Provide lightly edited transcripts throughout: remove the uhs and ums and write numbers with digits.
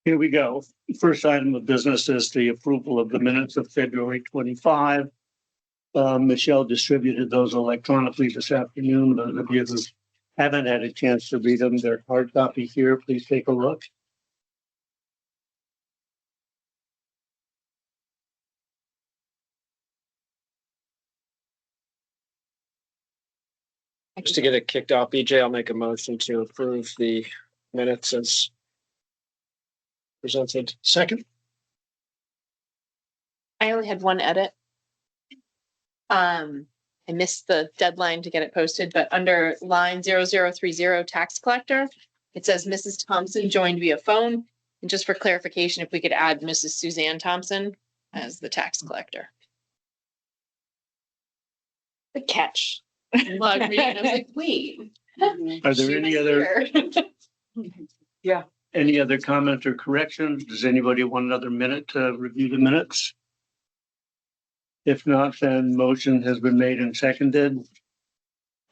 Here we go. First item of business is the approval of the minutes of February 25. Michelle distributed those electronically this afternoon. Those of you who haven't had a chance to read them, they're hard copy here. Please take a look. Just to get it kicked off, BJ, I'll make a motion to approve the minutes as presented. Second. I only had one edit. I missed the deadline to get it posted, but under line 0030 tax collector, it says Mrs. Thompson joined via phone. And just for clarification, if we could add Mrs. Suzanne Thompson as the tax collector. The catch. Well, I was like, wait. Are there any other? Yeah. Any other comments or corrections? Does anybody want another minute to review the minutes? If not, then motion has been made and seconded.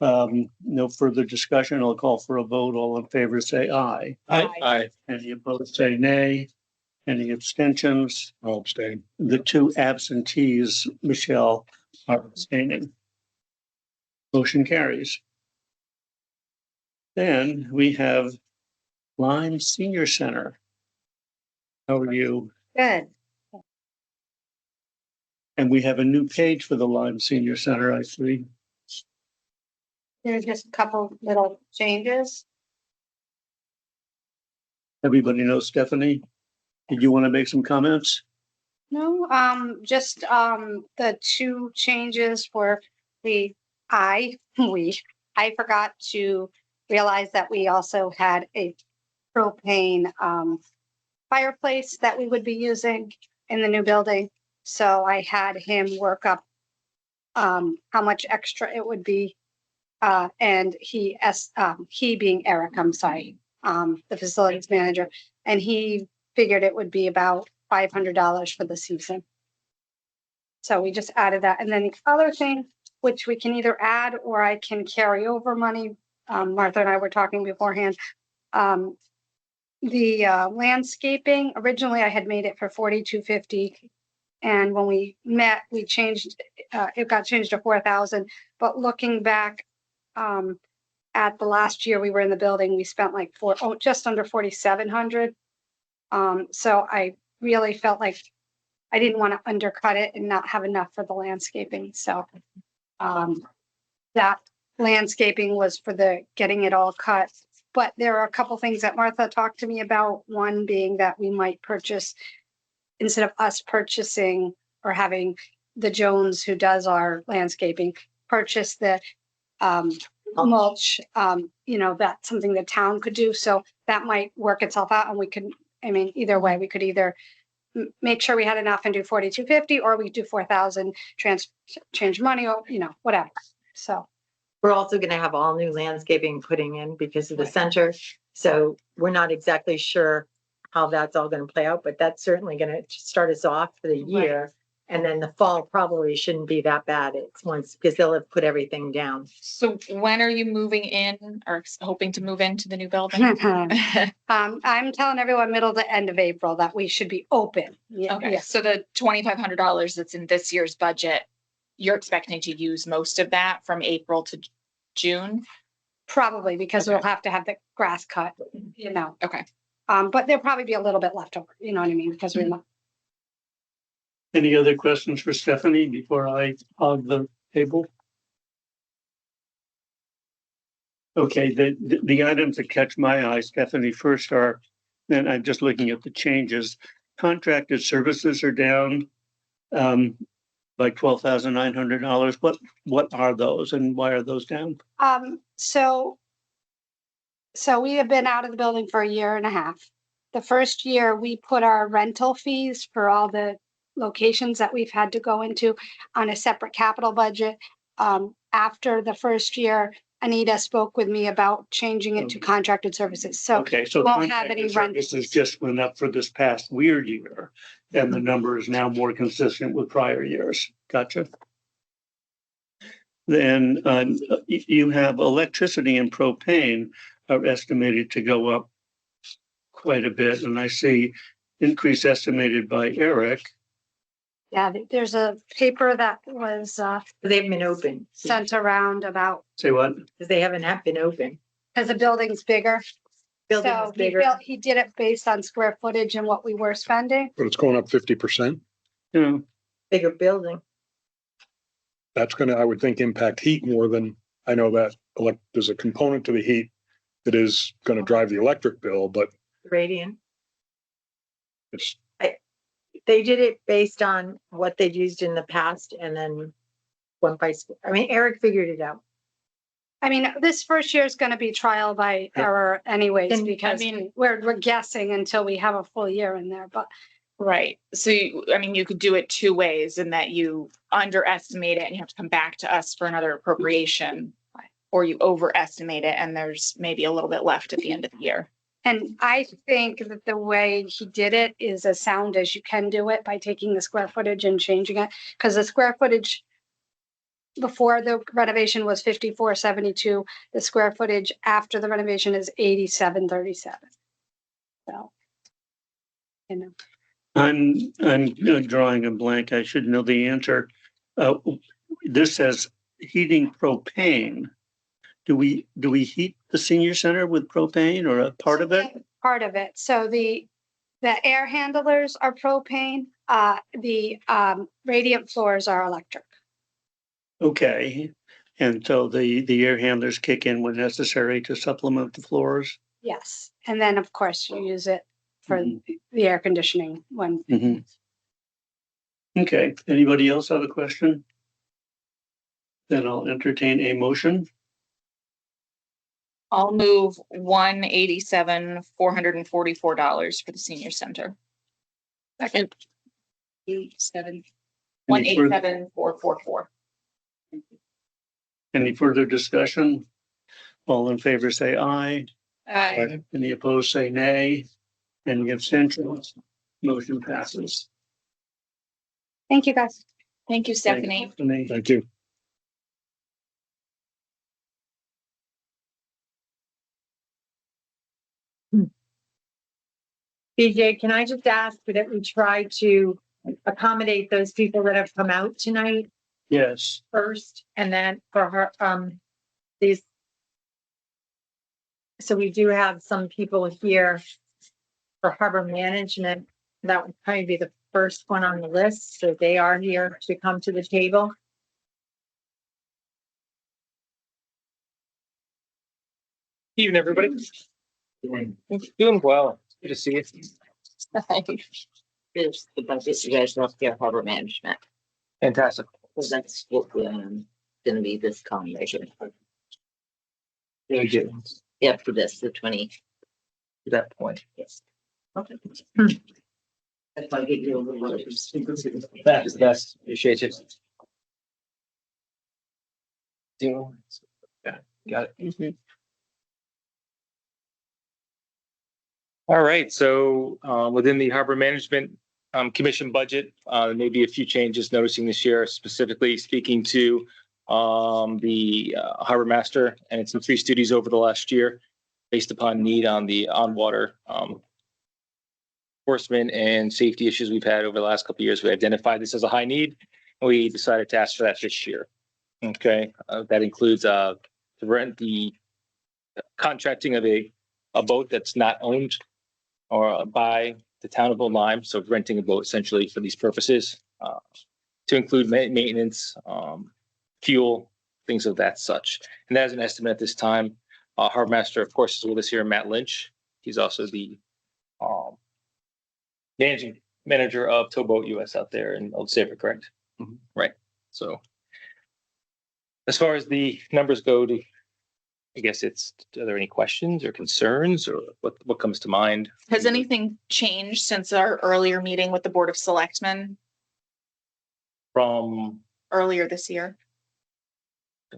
No further discussion. I'll call for a vote. All in favor, say aye. Aye. Any opposed, say nay. Any abstentions? I'll abstain. The two absentees, Michelle, are abstaining. Motion carries. Then we have Lime Senior Center. How are you? Good. And we have a new page for the Lime Senior Center, I see. There's just a couple little changes. Everybody knows Stephanie. Did you want to make some comments? No, just, the two changes were I forgot to realize that we also had a propane, fireplace that we would be using in the new building. So I had him work up, how much extra it would be. And he being Eric, I'm sorry, the facilities manager, and he figured it would be about $500 for the season. So we just added that. And then the other thing, which we can either add or I can carry over money. Martha and I were talking beforehand. The landscaping, originally I had made it for $4,250. And when we met, we changed, it got changed to $4,000. But looking back at the last year we were in the building, we spent like just under $4,700. So I really felt like I didn't want to undercut it and not have enough for the landscaping. So that landscaping was for the getting it all cut. But there are a couple things that Martha talked to me about. One being that we might purchase, instead of us purchasing or having the Jones who does our landscaping, purchase the mulch, that's something the town could do. So that might work itself out and we could, either way, we could either make sure we had enough and do $4,250 or we do $4,000, change money or, whatever. So. We're also going to have all new landscaping putting in because of the center. So we're not exactly sure how that's all going to play out, but that's certainly going to start us off for the year. And then the fall probably shouldn't be that bad. It's once because they'll have put everything down. So when are you moving in or hoping to move into the new building? I'm telling everyone middle to end of April that we should be open. Okay, so the $2,500 that's in this year's budget, you're expecting to use most of that from April to June? Probably because Okay. we'll have to have the grass cut, Okay. But there'll probably be a little bit left over, you know what I mean? Because we're not. Any other questions for Stephanie before I hog the table? Okay, the items that catch my eye, Stephanie, first are, and I'm just looking at the changes. Contracted services are down by $12,900. What are those and why are those down? So we have been out of the building for a year and a half. The first year we put our rental fees for all the locations that we've had to go into on a separate capital budget. After the first year, Anita spoke with me about changing it to contracted services. So Okay, so won't have any contracted services just went up for this past weird year, and the number is now more consistent with prior years. Gotcha. Then you have electricity and propane are estimated to go up quite a bit, and I see increase estimated by Eric. Yeah, there's a paper that was They haven't been open, sent around about, Say what? because they haven't been open. because the building's bigger. Building So is bigger. he did it based on square footage and what we were spending. But it's going up 50%. You know, Bigger building. That's gonna, I would think, impact heat more than, I know that there's a component to the heat that is gonna drive the electric bill, but Radiant. it's, They did it based on what they'd used in the past and then went by, I mean, Eric figured it out. I mean, this first year is going to be trial by Yeah. error anyways, And, I because mean- we're guessing until we have a full year in there, but Right. So, I mean, you could do it two ways in that you underestimate it and you have to come back to us for another appropriation. Or you overestimate it and there's maybe a little bit left at the end of the year. and I think that the way he did it is as sound as you can do it by taking the square footage and changing it. Because the square footage before the renovation was 5472. The square footage after the renovation is 8737. So, you know, I'm drawing a blank. I should know the answer. This says heating propane. Do we heat the senior center with propane or a part of it? part of it. So the air handlers are propane, the radiant floors are electric. Okay. And so the air handlers kick in when necessary to supplement the floors? Yes. And then, of course, you use it for Mhm. the air conditioning when, Mhm. Okay, anybody else have a question? Then I'll entertain a motion. I'll move $187,444 for the senior center. Second. 187,444. Any further discussion? All in favor, say aye. Aye. Any opposed, say nay. Any abstentions? Motion passes. thank you, guys. Thank you, Stephanie. Stephanie. thank you. BJ, can I just ask that we try to accommodate those people that have come out tonight Yes, first, and then for her, these. So we do have some people here for harbor management. That would probably be the first one on the list, so they are here to come to the table. Evening, everybody. Doing well. Good to see you. Finish the budget, you guys left your harbor management, Fantastic. because that's what gonna be this combination. Really good. Yeah, for this, the 20, To that point. yes. Okay. That's why I get you a little. That's the best. Appreciate it. Yeah, got it. All right, so within the Harbor Management Commission budget, there may be a few changes noticing this year, specifically speaking to the Harbor Master and its increased duties over the last year based upon need on the on-water enforcement and safety issues we've had over the last couple of years. We identified this as a high need, and we decided to ask for that this year. Okay, that includes to rent the contracting of a boat that's not owned or by the town of Old Lyme, so renting a boat essentially for these purposes, to include maintenance, fuel, things of that such. And that is an estimate at this time. Harbor Master, of course, is with us here, Matt Lynch. He's also the managing manager of Towboat US out there in Old Saybrook, correct? Mhm. Right. So as far as the numbers go, I guess are there any questions or concerns or what comes to mind? Has anything changed since our earlier meeting with the Board of Selectmen From? earlier this year?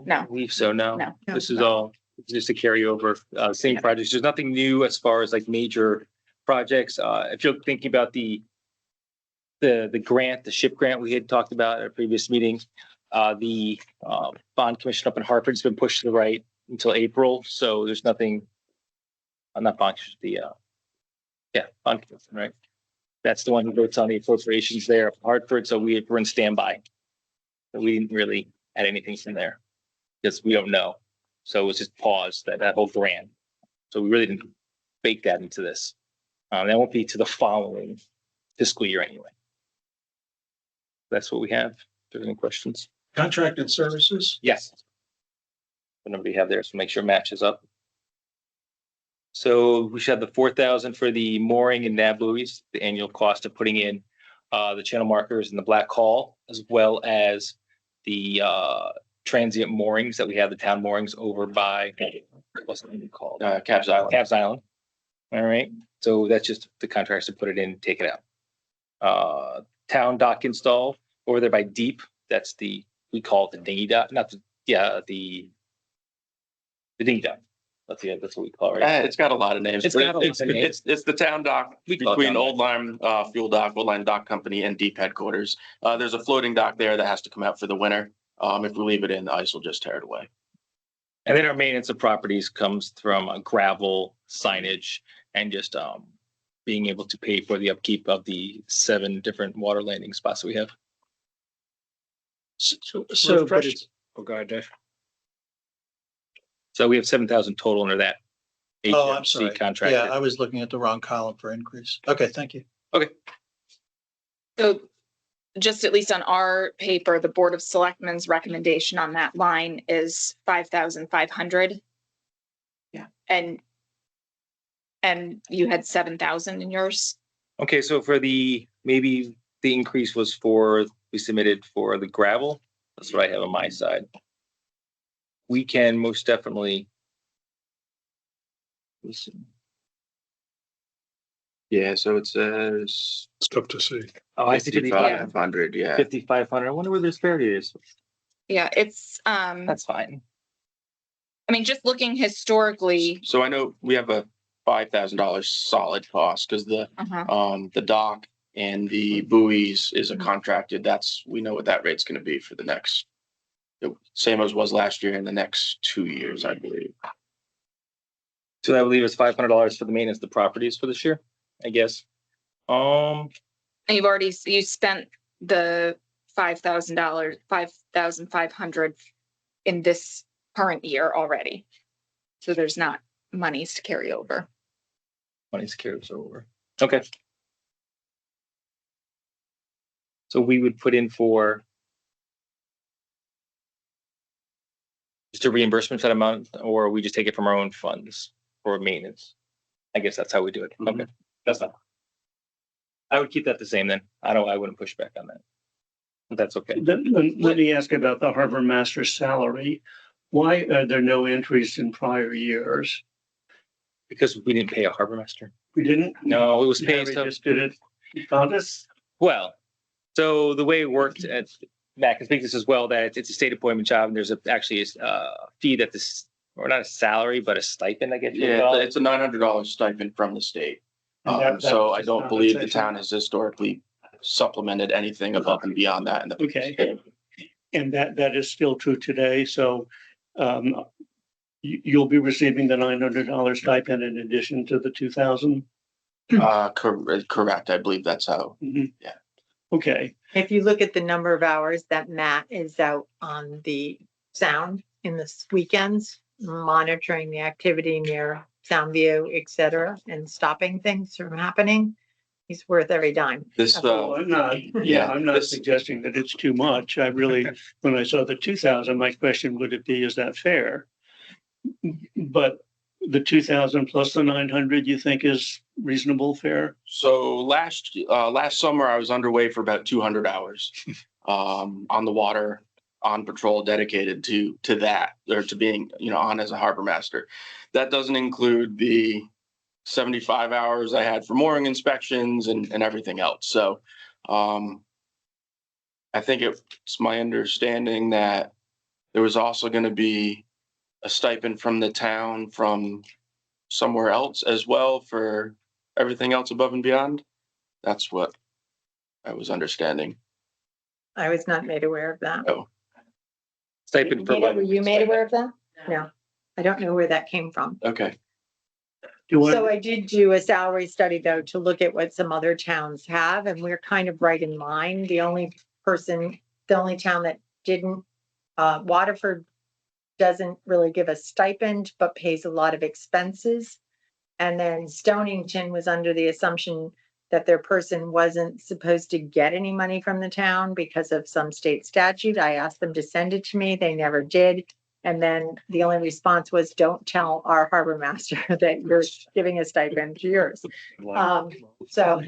No. I believe so, no. No. This is all just a carryover, same projects. There's nothing new as far as like major projects. If you're thinking about the grant, the ship grant we had talked about at a previous meeting, the bond commission up in Hartford has been pushed to the right until April. So there's nothing, not bond, the Yeah, on, right. That's the one who votes on the appropriations there of Hartford, so we're in standby. So we didn't really add anything from there, because we don't know. So it was just paused, that whole grant. So we really didn't bake that into this. That won't be to the following fiscal year anyway. That's what we have. If there's any questions? Contracted services? Yes. What number do you have there? So make sure it matches up. So we should have the 4,000 for the mooring and nav buoys, the annual cost of putting in the channel markers in the Black Hall, as well as the transient moorings that we have, the town moorings over by, what's it called? Cabs Island. Cabs Island. All right, so that's just the contracts to put it in, take it out. Town dock install over there by Deep, that's we call it the dinghy dock, not the dinghy dock. That's what we call it, right? It's got a lot of names. It's but got a lot of names. It's the town dock We call it between town dock. Old Lime Fuel Dock, Old Lime Dock Company and Deep headquarters. There's a floating dock there that has to come out for the winter. If we leave it in, the ice will just tear it away. And then our maintenance of properties comes from gravel, signage, and just being able to pay for the upkeep of the 7 different water landing spots that we have. So, but it's, oh, go ahead, Dave. So we have 7,000 total under that. Oh, I'm HFC sorry. contract. Yeah, I was looking at the wrong column for increase. Okay, thank you. So just at least on our paper, the Board of Selectmen's recommendation on that line is 5,500. Yeah. And you had 7,000 in yours? Okay, so for maybe the increase was we submitted for the gravel. That's what I have on my side. We can most definitely. Listen. Yeah, so it says It's tough to see. Oh, I see 5,500, yeah. 5,500. I wonder where the disparity is. Yeah, it's, That's fine. I mean, just looking historically, So I know we have a $5,000 solid cost because the dock and the buoys is a contracted, we know what that rate's gonna be for the next, same as was last year in the next 2 years, I believe. So I believe it's $500 for the maintenance of the properties for this year, I guess. and you spent the $5,000, 5,500 in this current year already. So there's not monies to carry over. Money's carries over. Okay. So we would put in for just a reimbursement for that amount, or we just take it from our own funds for maintenance. I guess that's how we do it. Okay, that's fine. I would keep that the same then. I wouldn't push back on that. But that's okay. Then, let me ask about the harbor master's salary. Why are there no entries in prior years? Because we didn't pay a harbor master. We didn't? No, it was paid. Harry just did it. Found us? Well, so the way it worked at Matt can speak to this as well, that it's a state appointment job and there's actually a fee that this, or not a salary, but a stipend, I guess. you would Yeah, call it. it's a $900 stipend from the state. That So was I just don't believe the compensation. town has historically supplemented anything above and beyond that in the. Okay. And that is still true today. So you'll be receiving the $900 stipend in addition to the 2,000? Correct. I believe that's how. Yeah. Okay. If you look at the number of hours that Matt is out on the sound in the weekends, monitoring the activity near Soundview, et cetera, and stopping things from happening, he's worth every dime. This, Well, I'm not, Yeah, I'm not this- suggesting that it's too much. I really, when I saw the 2,000, my question would it be, is that fair? But the 2,000 plus the 900, you think is reasonable, fair? So last summer, I was underway for about 200 hours on the water, on patrol, dedicated to that, or to being, on as a harbor master. That doesn't include the 75 hours I had for mooring inspections and everything else. So I think it's my understanding that there was also going to be a stipend from the town from somewhere else as well for everything else above and beyond. That's what I was understanding. I was not made aware of that. Stipend for. Nita, were you made aware of that? No, I don't know where that came from. Okay. Do So I, I did do a salary study though, to look at what some other towns have, and we're kind of right in line. The only town that didn't, Waterford doesn't really give a stipend, but pays a lot of expenses. And then Stonington was under the assumption that their person wasn't supposed to get any money from the town because of some state statute. I asked them to send it to me. They never did. And then the only response was, don't tell our harbor master that you're giving a stipend to yours. So,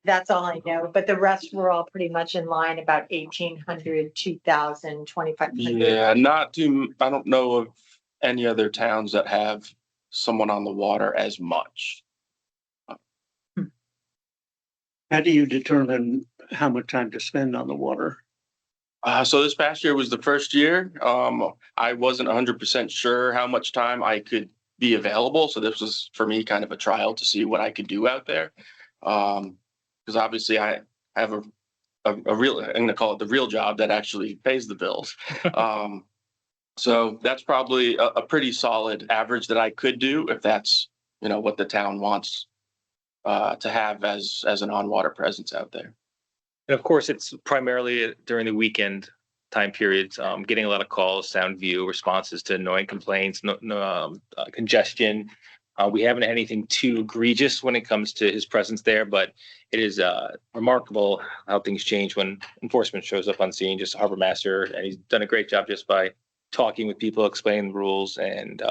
that's all I know, but the rest were all pretty much in line, about 1,800, 2,000, 2,500. Yeah, not too, I don't know of any other towns that have someone on the water as much. how do you determine how much time to spend on the water? So this past year was the first year. I wasn't 100% sure how much time I could be available. So this was for me kind of a trial to see what I could do out there. Because obviously I have a real, I'm going to call it the real job that actually pays the bills. So that's probably a pretty solid average that I could do if that's, what the town wants to have as an on-water presence out there. And of course, it's primarily during the weekend time periods, getting a lot of calls, sound view, responses to annoying complaints, congestion. We haven't had anything too egregious when it comes to his presence there, but it is remarkable how things change when enforcement shows up on scene, just harbor master, and he's done a great job just by talking with people, explaining the rules, and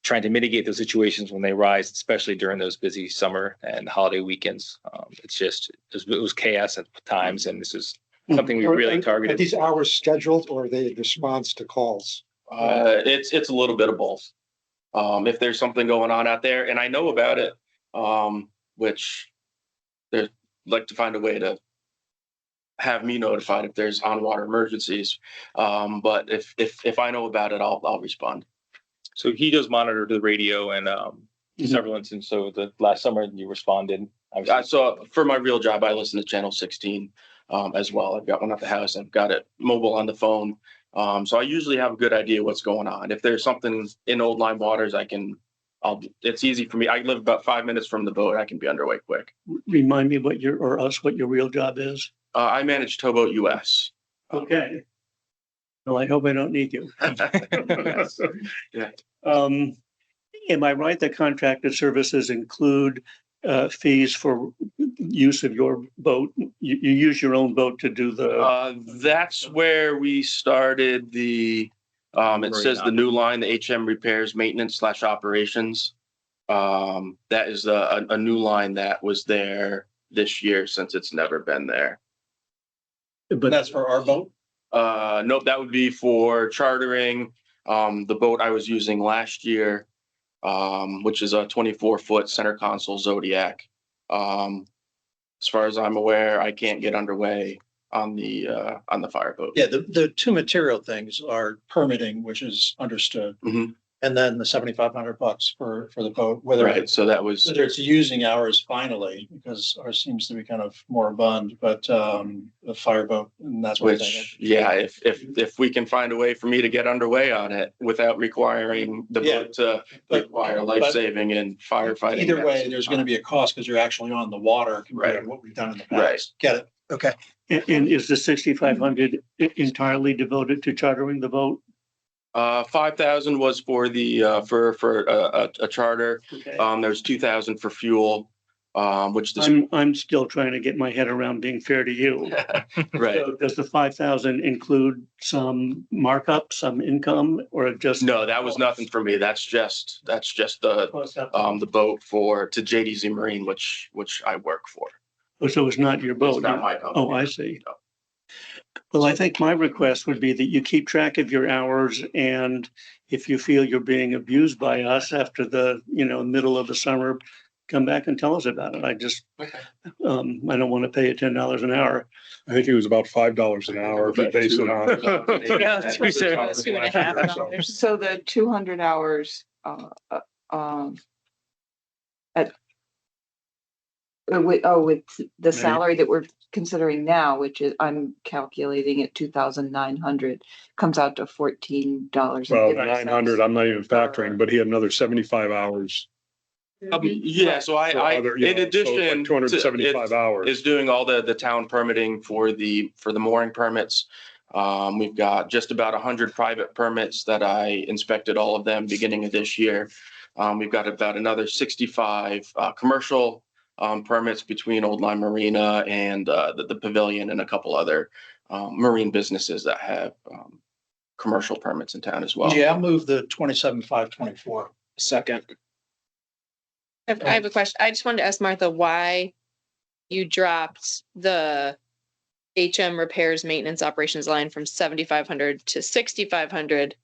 trying to mitigate those situations when they rise, especially during those busy summer and holiday weekends. It was chaos at times, and this is something we really Are targeted. these hours scheduled or are they in response to calls? It's a little bit of both. If there's something going on out there and I know about it, which they'd like to find a way to have me notified if there's on-water emergencies. But if I know about it, I'll respond. So he does monitor the radio and several instances. So the last summer you responded. So for my real job, I listen to Channel 16 as well. I've got one at the house. I've got it mobile on the phone. So I usually have a good idea what's going on. If there's something in Old Lyme waters, it's easy for me. I live about 5 minutes from the boat. I can be underway quick. Remind me what your real job is. I manage Towboat US. Okay. Well, I hope I don't need you. Yeah. Am I right that contracted services include fees for use of your boat? You use your own boat to do the. That's where we started the, it says the new line, the HM repairs, maintenance / operations. That is a new line that was there this year since it's never been there. But That's for our boat? Nope, that would be for chartering, the boat I was using last year, which is a 24-foot center console Zodiac. As far as I'm aware, I can't get underway on the fireboat. Yeah, the two material things are permitting, which is understood. Mhm. And then the $7,500 for the boat, whether Right, so that was, whether it's using ours finally, because ours seems to be kind of more abundant, but the fireboat, and that's what I'm thinking. which, yeah, if we can find a way for me to get underway on it without requiring the Yeah. boat to But- require life saving and firefighting. Either way, that's there's going to be a cost because you're actually on the water compared Right. to what we've done in the Right. past. Get it? Okay. and is the 6,500 entirely devoted to chartering the boat? 5,000 was for the for a charter. Okay. There's 2,000 for fuel, which this I'm still trying to get my head around being fair to you. right. So does the 5,000 include some markup, some income, or just? No, that was nothing for me. That's just the boat to JDZ Marine, which I work for. Oh, so it's not your boat? It's not my company. Oh, I see. No. Well, I think my request would be that you keep track of your hours, and if you feel you're being abused by us after the, middle of the summer, come back and tell us about it. I don't want to pay you $10 an hour. I think it was about $5 an hour if you base it on. Yeah, $2.50. So the 200 hours, with the Maybe. salary that we're considering now, which is, I'm calculating at 2,900, comes out to $14. Well, 900, I'm not even factoring, but he had another 75 hours. Yeah, so for I, other, you in know, so it's like addition. 275 to- hours. Is doing all the town permitting for the mooring permits. We've got just about 100 private permits that I inspected all of them beginning of this year. We've got about another 65 commercial permits between Old Line Marina and the pavilion and a couple other marine businesses that have commercial permits in town as well. Yeah, I'll move the 27,524. Second. I have a question. I just wanted to ask Martha why you dropped the HM repairs, maintenance, operations line from 7,500 to 6,500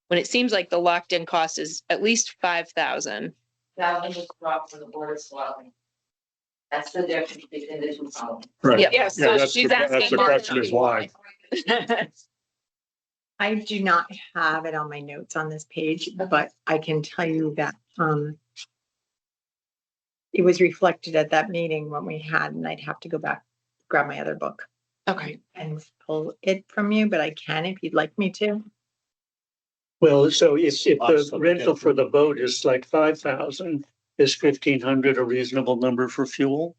when it seems like the locked in cost is at least 5,000. That one was dropped from the board of swelling. That's the difference between the two columns. Right. Yeah. Yeah, so that's she's the- that's asking. the question is why. I do not have it on my notes on this page, but I can tell you that, it was reflected at that meeting when we had, and I'd have to go back, grab my other book Okay. and pull it from you, but I can if you'd like me to. Well, so if the rental for the boat is like 5,000, is 1,500 a reasonable number for fuel?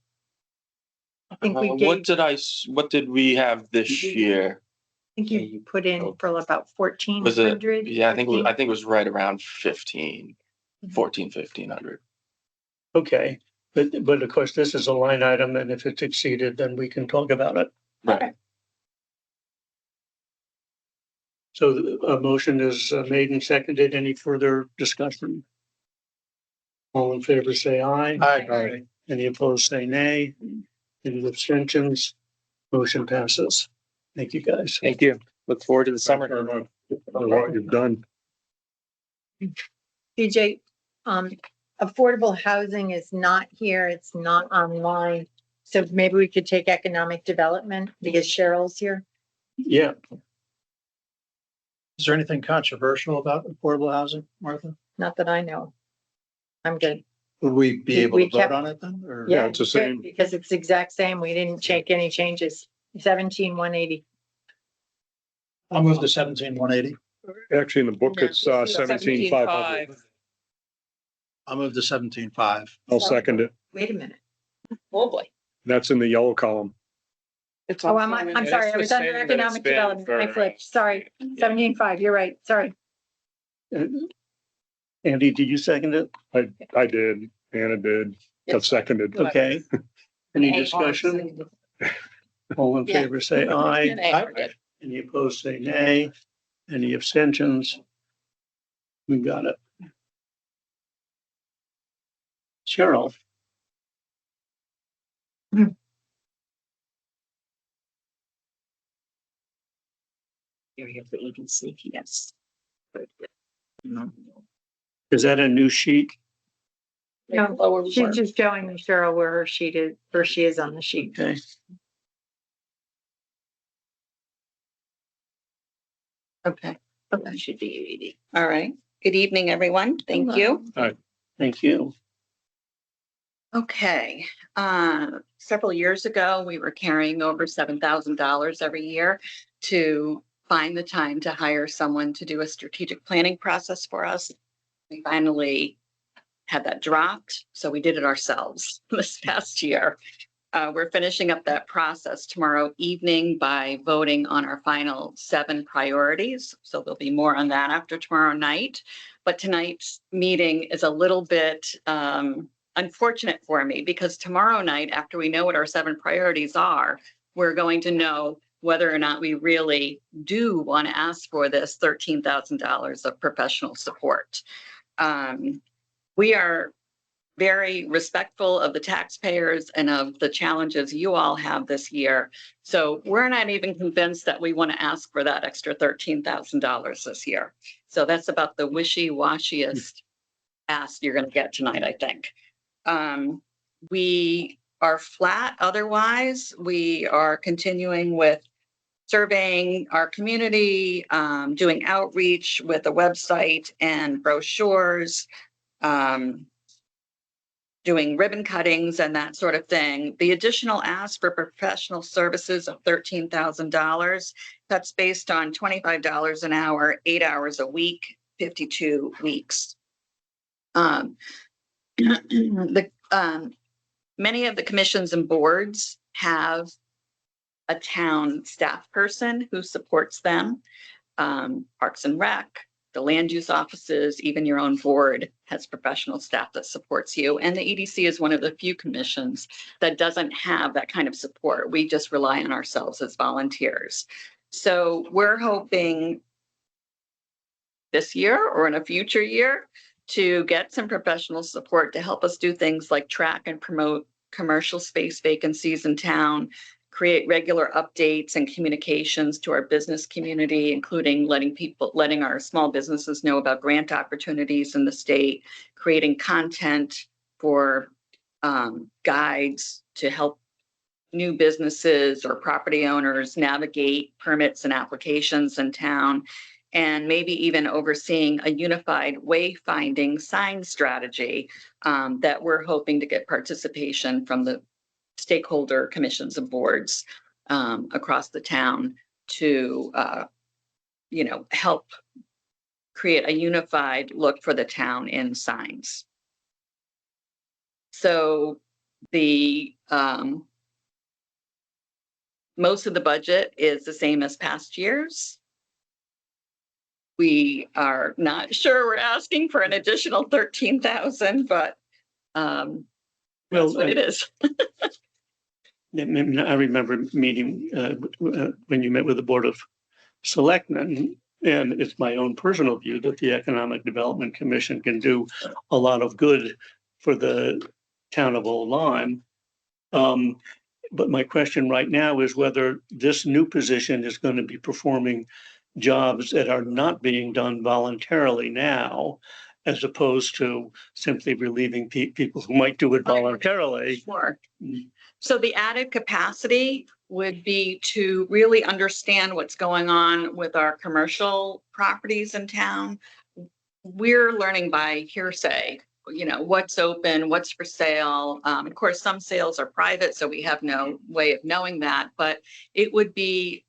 I think we What did we have this year? I think you put in for about 1,400. Was it? Yeah, I think it was right around 1,400. Okay, but of course, this is a line item, and if it's exceeded, then we can talk about it. Right. So a motion is made and seconded. Any further discussion? All in favor, say aye. Aye. Any opposed, say nay. Any abstentions? Motion passes. Thank you, guys. Thank you. Look forward to the summer. Very much for what you've done. DJ, affordable housing is not here. It's not online. So maybe we could take economic development because Cheryl's here. Yeah, Is there anything controversial about affordable housing, Martha? Not that I know. I'm good. Would we be able We to vote kept- on it then, or? Yeah, it's the good, same. Because it's the exact same. We didn't make any changes. 17,180. I'll move to 17,180. Actually, in the book, it's 17,500. I'll move to 17,500. I'll second it. Wait a minute. Oh, boy. That's in the yellow column. Oh, I'm sorry. I was under economic development. I flipped. Sorry. 17,500. You're right. Sorry. Andy, did you second it? I did, Anna did, got seconded. Okay. Any discussion? All in favor, say aye. Any opposed, say nay. Any abstentions? We got it. Cheryl, Area for ABC, yes. is that a new sheet? No, she's just showing me Cheryl where her sheet is, where she is on the sheet. Okay. Okay, that should be 80. All right. Good evening, everyone. Thank you. Thank you. Okay, several years ago, we were carrying over $7,000 every year to find the time to hire someone to do a strategic planning process for us. We finally had that dropped, so we did it ourselves this past year. We're finishing up that process tomorrow evening by voting on our final 7 priorities. So there'll be more on that after tomorrow night. But tonight's meeting is a little bit unfortunate for me because tomorrow night, after we know what our 7 priorities are, we're going to know whether or not we really do want to ask for this $13,000 of professional support. We are very respectful of the taxpayers and of the challenges you all have this year. So we're not even convinced that we want to ask for that extra $13,000 this year. So that's about the wishy-washiest ask you're going to get tonight, I think. We are flat otherwise. We are continuing with surveying our community, doing outreach with a website and brochures. doing ribbon cuttings and that sort of thing. The additional ask for professional services of $13,000, that's based on $25 an hour, 8 hours a week, 52 weeks. Many of the commissions and boards have a town staff person who supports them. Parks and Rec, the land use offices, even your own board has professional staff that supports you. And the EDC is one of the few commissions that doesn't have that kind of support. We just rely on ourselves as volunteers. So we're hoping this year or in a future year to get some professional support to help us do things like track and promote commercial space vacancies in town, create regular updates and communications to our business community, including letting our small businesses know about grant opportunities in the state, creating content for guides to help new businesses or property owners navigate permits and applications in town, and maybe even overseeing a unified wayfinding sign strategy that we're hoping to get participation from the stakeholder commissions and boards across the town to, help create a unified look for the town in signs. So the most of the budget is the same as past years. We are not sure we're asking for an additional 13,000, but that's what it is. I remember meeting when you met with the Board of Selectmen, and it's my own personal view that the Economic Development Commission can do a lot of good for the town of Old Lyme. But my question right now is whether this new position is going to be performing jobs that are not being done voluntarily now, as opposed to simply relieving people who might do it voluntarily. Sure. So the added capacity would be to really understand what's going on with our commercial properties in town. We're learning by hearsay, what's open, what's for sale. Of course, some sales are private, so we have no way of knowing that, but it would be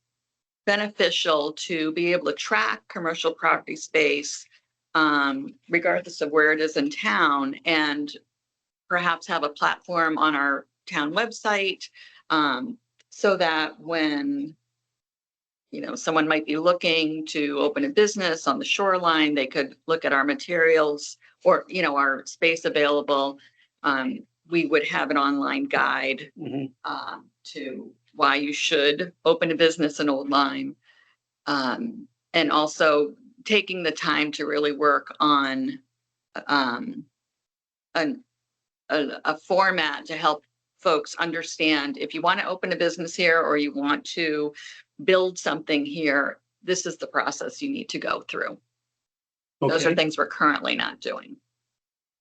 beneficial to be able to track commercial property space regardless of where it is in town, and perhaps have a platform on our town website so that when someone might be looking to open a business on the shoreline, they could look at our materials or our space available. We would have an online guide to why you should open a business in Old Lyme, and also taking the time to really work on a format to help folks understand if you want to open a business here or you want to build something here, this is the process you need to go through. Those are Okay. things we're currently not doing.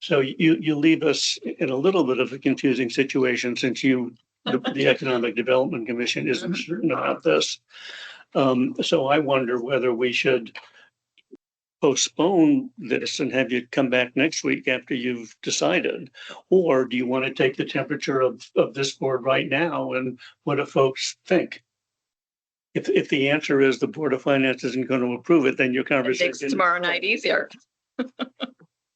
So you leave us in a little bit of a confusing situation since the Economic Development Commission isn't certain about this. So I wonder whether we should postpone this and have you come back next week after you've decided, or do you want to take the temperature of this board right now and what do folks think? If the answer is the Board of Finance isn't going to approve it, then your It makes conversation. tomorrow night easier.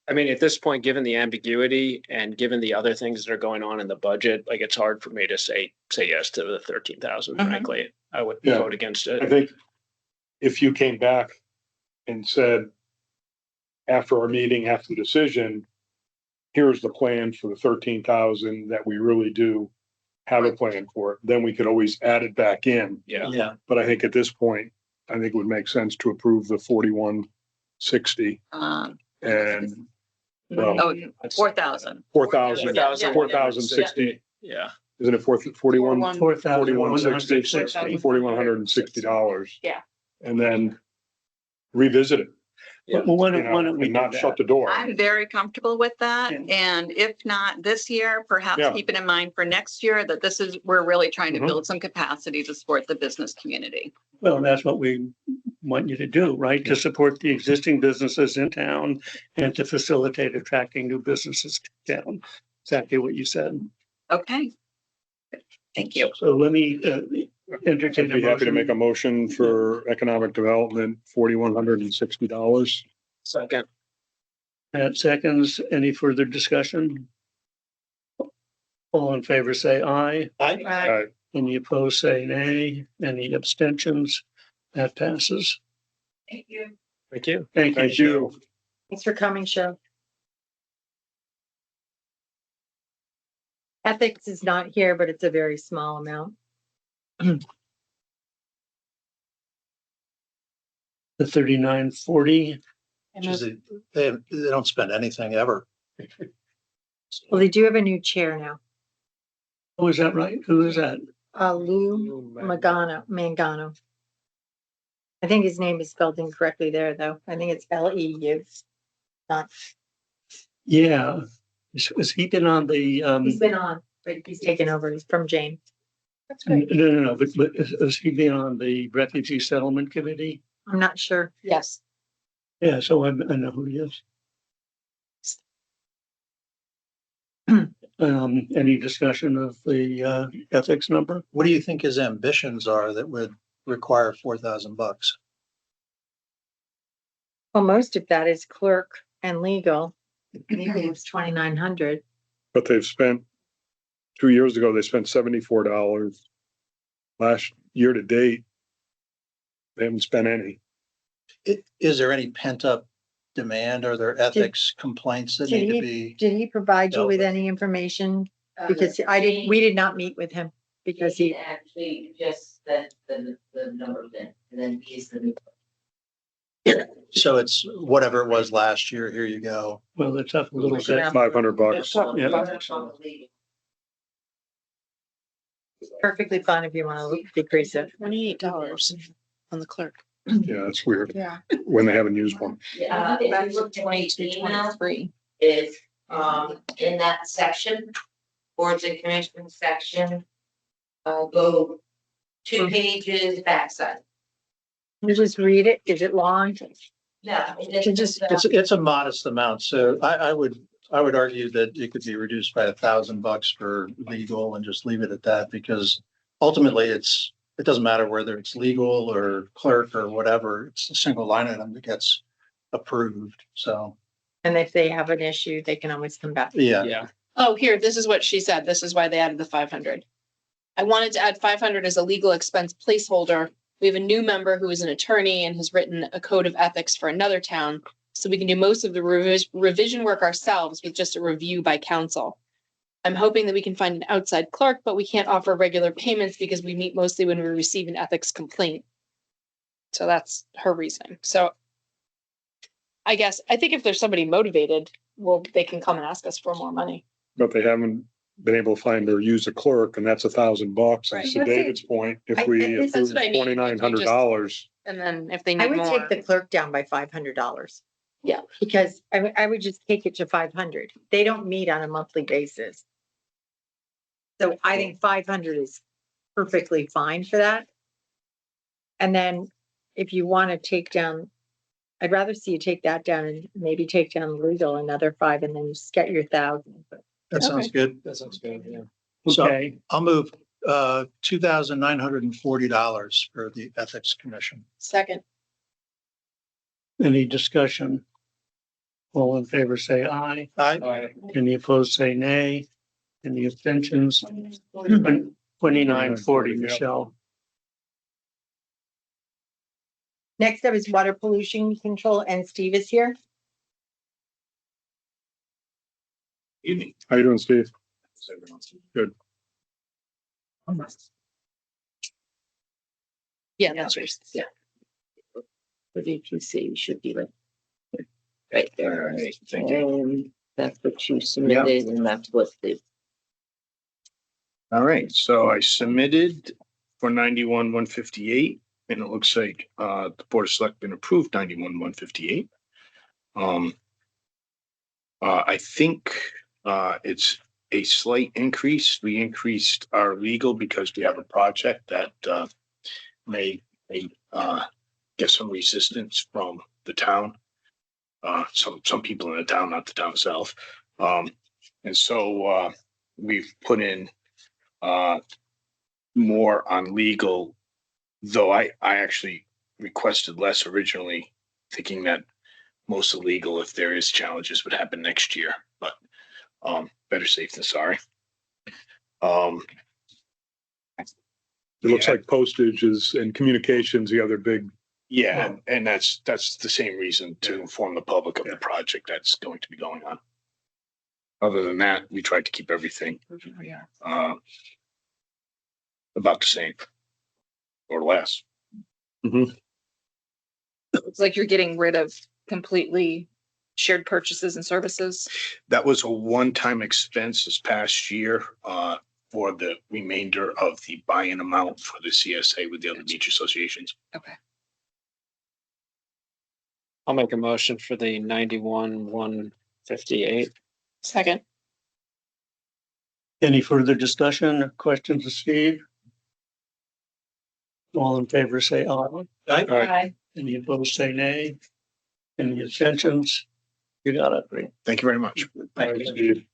I mean, at this point, given the ambiguity and given the other things that are going on in the budget, like it's hard for me to say yes to the 13,000, Mhm. frankly. I would Yeah. vote against I it. think if you came back and said, after our meeting, after the decision, here's the plan for the 13,000 that we really do have a plan for it, then we could always add it back in. Yeah. Yeah, But I think at this point, I think it would make sense to approve the 4160 and well, Oh, 4,000. 4,000, Yeah. 4,060. Yeah. Isn't it 41? $4,160. $4,160. Yeah. And then revisit it. Well, why you don't know, we and do not that? shut the door. I'm very comfortable with that. Yeah. And if not this year, perhaps Yeah. keep it in mind for next year that we're really trying to Mhm. build some capacity to support the business community. Well, that's what we want you to do, right? To support the existing businesses in town and to facilitate attracting new businesses to town. exactly what you said. Okay. Thank you. So let me entertain I'd a be happy to make a motion. motion for economic development, $4,160. Second. At seconds, any further discussion? All in favor, say aye. Any opposed, say nay. Any abstentions? That passes. Thank you. Thank you. Thank you. Thank you. Thanks for coming, Cheryl. Ethics is not here, but it's a very small amount. The 3940, Which is, they don't spend anything ever. Well, they do have a new chair now. oh, is that right? Who is that? Lou Mangano. I think his name is spelled incorrectly there, though. I think it's Leu. Not, Yeah. Has he been on the, he's been on, but he's taken over. He's from Jane. That's no, but has he been on the Refugee Settlement Committee? I'm not sure. Yes. Yeah, so I know who he is. Any discussion of the ethics number? What do you think his ambitions are that would require $4,000? Well, most of that is clerk and legal. Maybe it was 2,900. But they've spent, 2 years ago, they spent $74. Last year to date, they haven't spent any. Is there any pent up demand? Are there ethics complaints that need to be? Did he provide you dealt with with? any information? Because we did not meet with him because he, actually just the number then, and then he's the new. So it's whatever it was last year, here you go. Well, it's up a little bit. $500. Yeah. perfectly fine if you want to decrease it. $28 on the clerk. Yeah, that's weird. Yeah. When they haven't used one. If you look at the 22, email, 23. is, in that section, boards and commissions section, go 2 pages backside. You just read it. Is it long? No, It's a modest amount, so I would argue that it could be reduced by $1,000 for legal and just leave it at that, because ultimately it doesn't matter whether it's legal or clerk or whatever, it's a single line item that gets approved, so, And if they have an issue, they can always come back. yeah. Oh, here, this is what she said. This is why they added the 500. I wanted to add 500 as a legal expense placeholder. We have a new member who is an attorney and has written a code of ethics for another town. So we can do most of the revision work ourselves with just a review by council. I'm hoping that we can find an outside clerk, but we can't offer regular payments because we meet mostly when we receive an ethics complaint. So that's her reasoning. So I think if there's somebody motivated, well, they can come and ask us for more money. But they haven't been able to find or use a clerk, and that's $1,000. Right. And to David's point, if I- we that's approve what I mean. $2,900, And then if they I need would more. take the clerk down by $500. Yeah. Because I would just take it to 500. They don't meet on a monthly basis. So I think 500 is perfectly fine for that. And then if you want to take down, I'd rather see you take that down and maybe take down legal another 5 and then just get your 1,000. But That sounds good. That sounds good, yeah. So Okay, I'll move $2,940 for the Ethics Commission. Second. any discussion? All in favor, say aye. Any opposed, say nay. Any abstentions? 2940, Michelle. next up is water pollution control, and Steve is here. how you doing, Steve? Good. Yeah, that's right. Yeah. What did you say you should be like? Right there. And that's what you submitted and that's what the. All right, so I submitted for 91,158, and it looks like the Board of Selectmen approved 91,158. I think it's a slight increase. We increased our legal because we have a project that may get some resistance from the town. Some people in the town, not the town itself. And so, we've put in, more on legal, though I actually requested less originally, thinking that most of legal, if there is challenges, would happen next year, but, better safe than sorry. It looks like postage is and communications, the other big, Yeah, and that's the same reason to inform the public of the project that's going to be going on. Other than that, we tried to keep everything about the same or less. It's like you're getting rid of completely shared purchases and services. That was a one-time expense this past year for the remainder of the buy-in amount for the CSA with the other beach associations. Okay. I'll make a motion for the 91,158. Second. Any further discussion or questions of Steve? All in favor, say aye. Aye. Any opposed, say nay. Any abstentions? You got it. Great. Thank you very much. Thank you, Steve.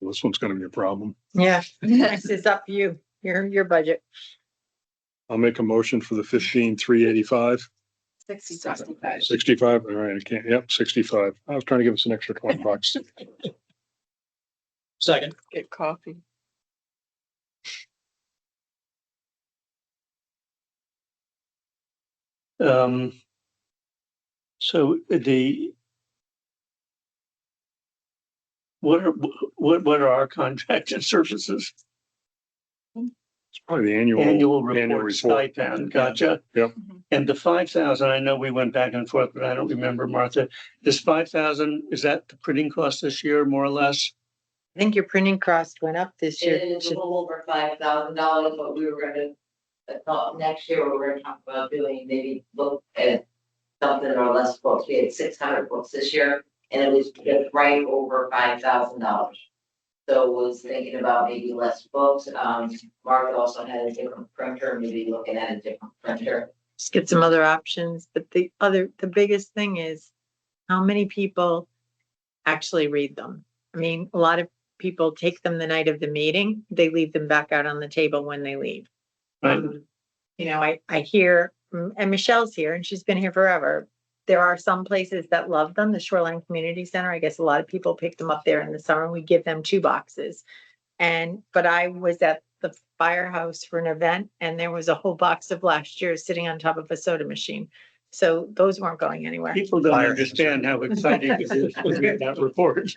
this one's gonna be a problem. Yeah, this is up to you, your budget. I'll make a motion for the 15,385. 65, all right, I can't, yep, 65. I was trying to give us an extra $20. Second. Get coffee. So what are our contracted services? It's probably the Annual report stipend, gotcha. Yep. And the 5,000, I know we went back and forth, but I don't remember, Martha, is 5,000, is that the printing cost this year, more or less? I think your printing cost went up this year. It is a little over $5,000, but we were gonna, next year, we were gonna talk about doing maybe look at something or less books. We had 600 books this year, and it was just right over $5,000. So was thinking about maybe less books. Mark also had a different printer, maybe looking at a different printer. Just get some other options, but the biggest thing is how many people actually read them. I mean, a lot of people take them the night of the meeting, they leave them back out on the table when they leave. Right. You know, I hear, and Michelle's here and she's been here forever. There are some places that love them, the Shoreline Community Center. I guess a lot of people pick them up there in the summer. We give them 2 boxes. But I was at the firehouse for an event and there was a whole box of last year sitting on top of a soda machine. So those weren't going anywhere. People don't understand how exciting it is to read that report.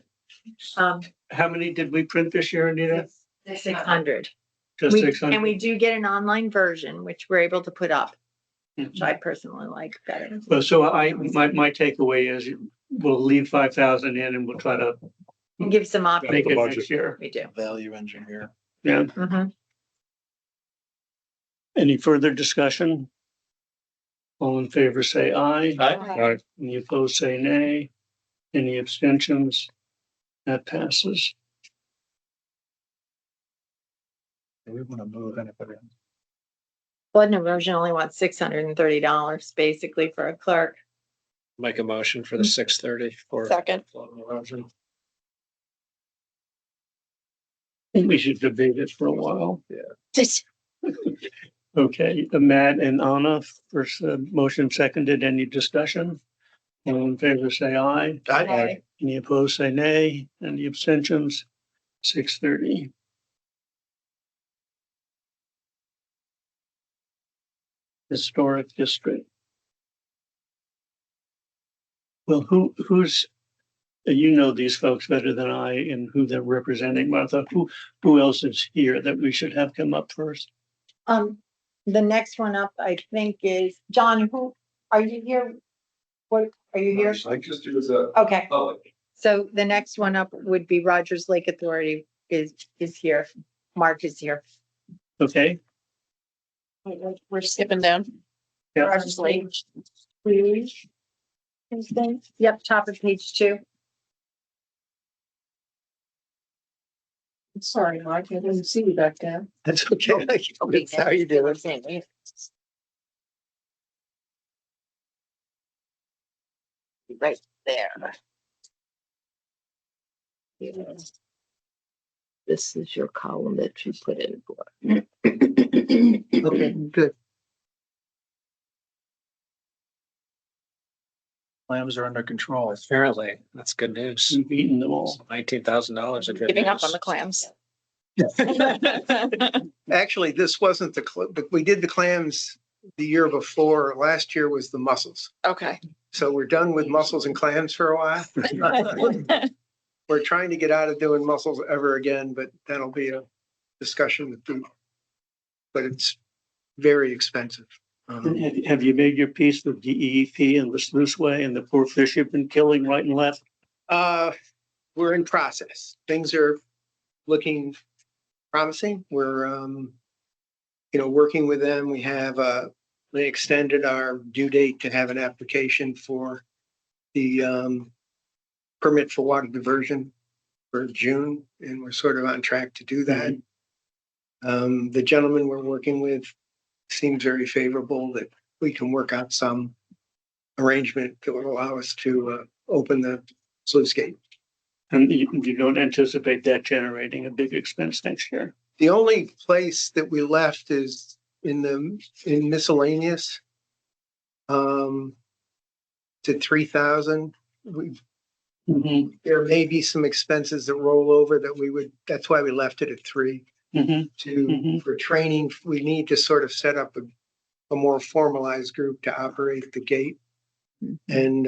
How many did we print this year, Anita? 600. Just 600? And we do get an online version, which we're able to put up, which I personally like better. Well, so my takeaway is we'll leave 5,000 in and we'll try to And give some options. make it next year. We do. Value engineer. Yeah. Mhm. Any further discussion? All in favor, say aye. Aye. Any opposed, say nay. Any abstentions? That passes. We want to move anybody. Flood and erosion only wants $630 basically for a clerk. Make a motion for the 630 for. Second. flood and erosion. I think we should debate it for a while. Yeah. Okay, Matt and Anna, first motion seconded. Any discussion? All in favor, say aye. Aye. Any opposed, say nay. Any abstentions? 630. Historic district. Well, who's, you know these folks better than I and who they're representing, Martha. Who else is here that we should have come up first? The next one up, I think is, John, who, are you here? What, are you here? I just do as a Okay, public. so the next one up would be Rogers Lake Authority is here. Mark is here. Okay. We're skipping down. Yeah. Rogers Lake. Yep, top of page 2. Sorry, Mark, I didn't see you back there. That's okay. How you doing? Right there. This is your column that you put in for. Okay, good. Clams are under control. Apparently, that's good news. We've eaten them all. $19,000 of good Giving up on news. the clams. Actually, this wasn't we did the clams the year before. Last year was the mussels. Okay. So we're done with mussels and clams for a while. We're trying to get out of doing mussels ever again, but that'll be a discussion with the, but it's very expensive. Have you made your peace with DEP and the sluice way and the poor fish you've been killing right and left? We're in process. Things are looking promising. We're, working with them. We have, they extended our due date to have an application for the, permit for water diversion for June, and we're sort of on track to do that. The gentleman we're working with seems very favorable that we can work out some arrangement that will allow us to open the sluice gate. And you don't anticipate that generating a big expense next year? The only place that we left is in miscellaneous. To 3,000. There may be some expenses that roll over that that's why we left it at 3. For training, we need to sort of set up a more formalized group to operate the gate. And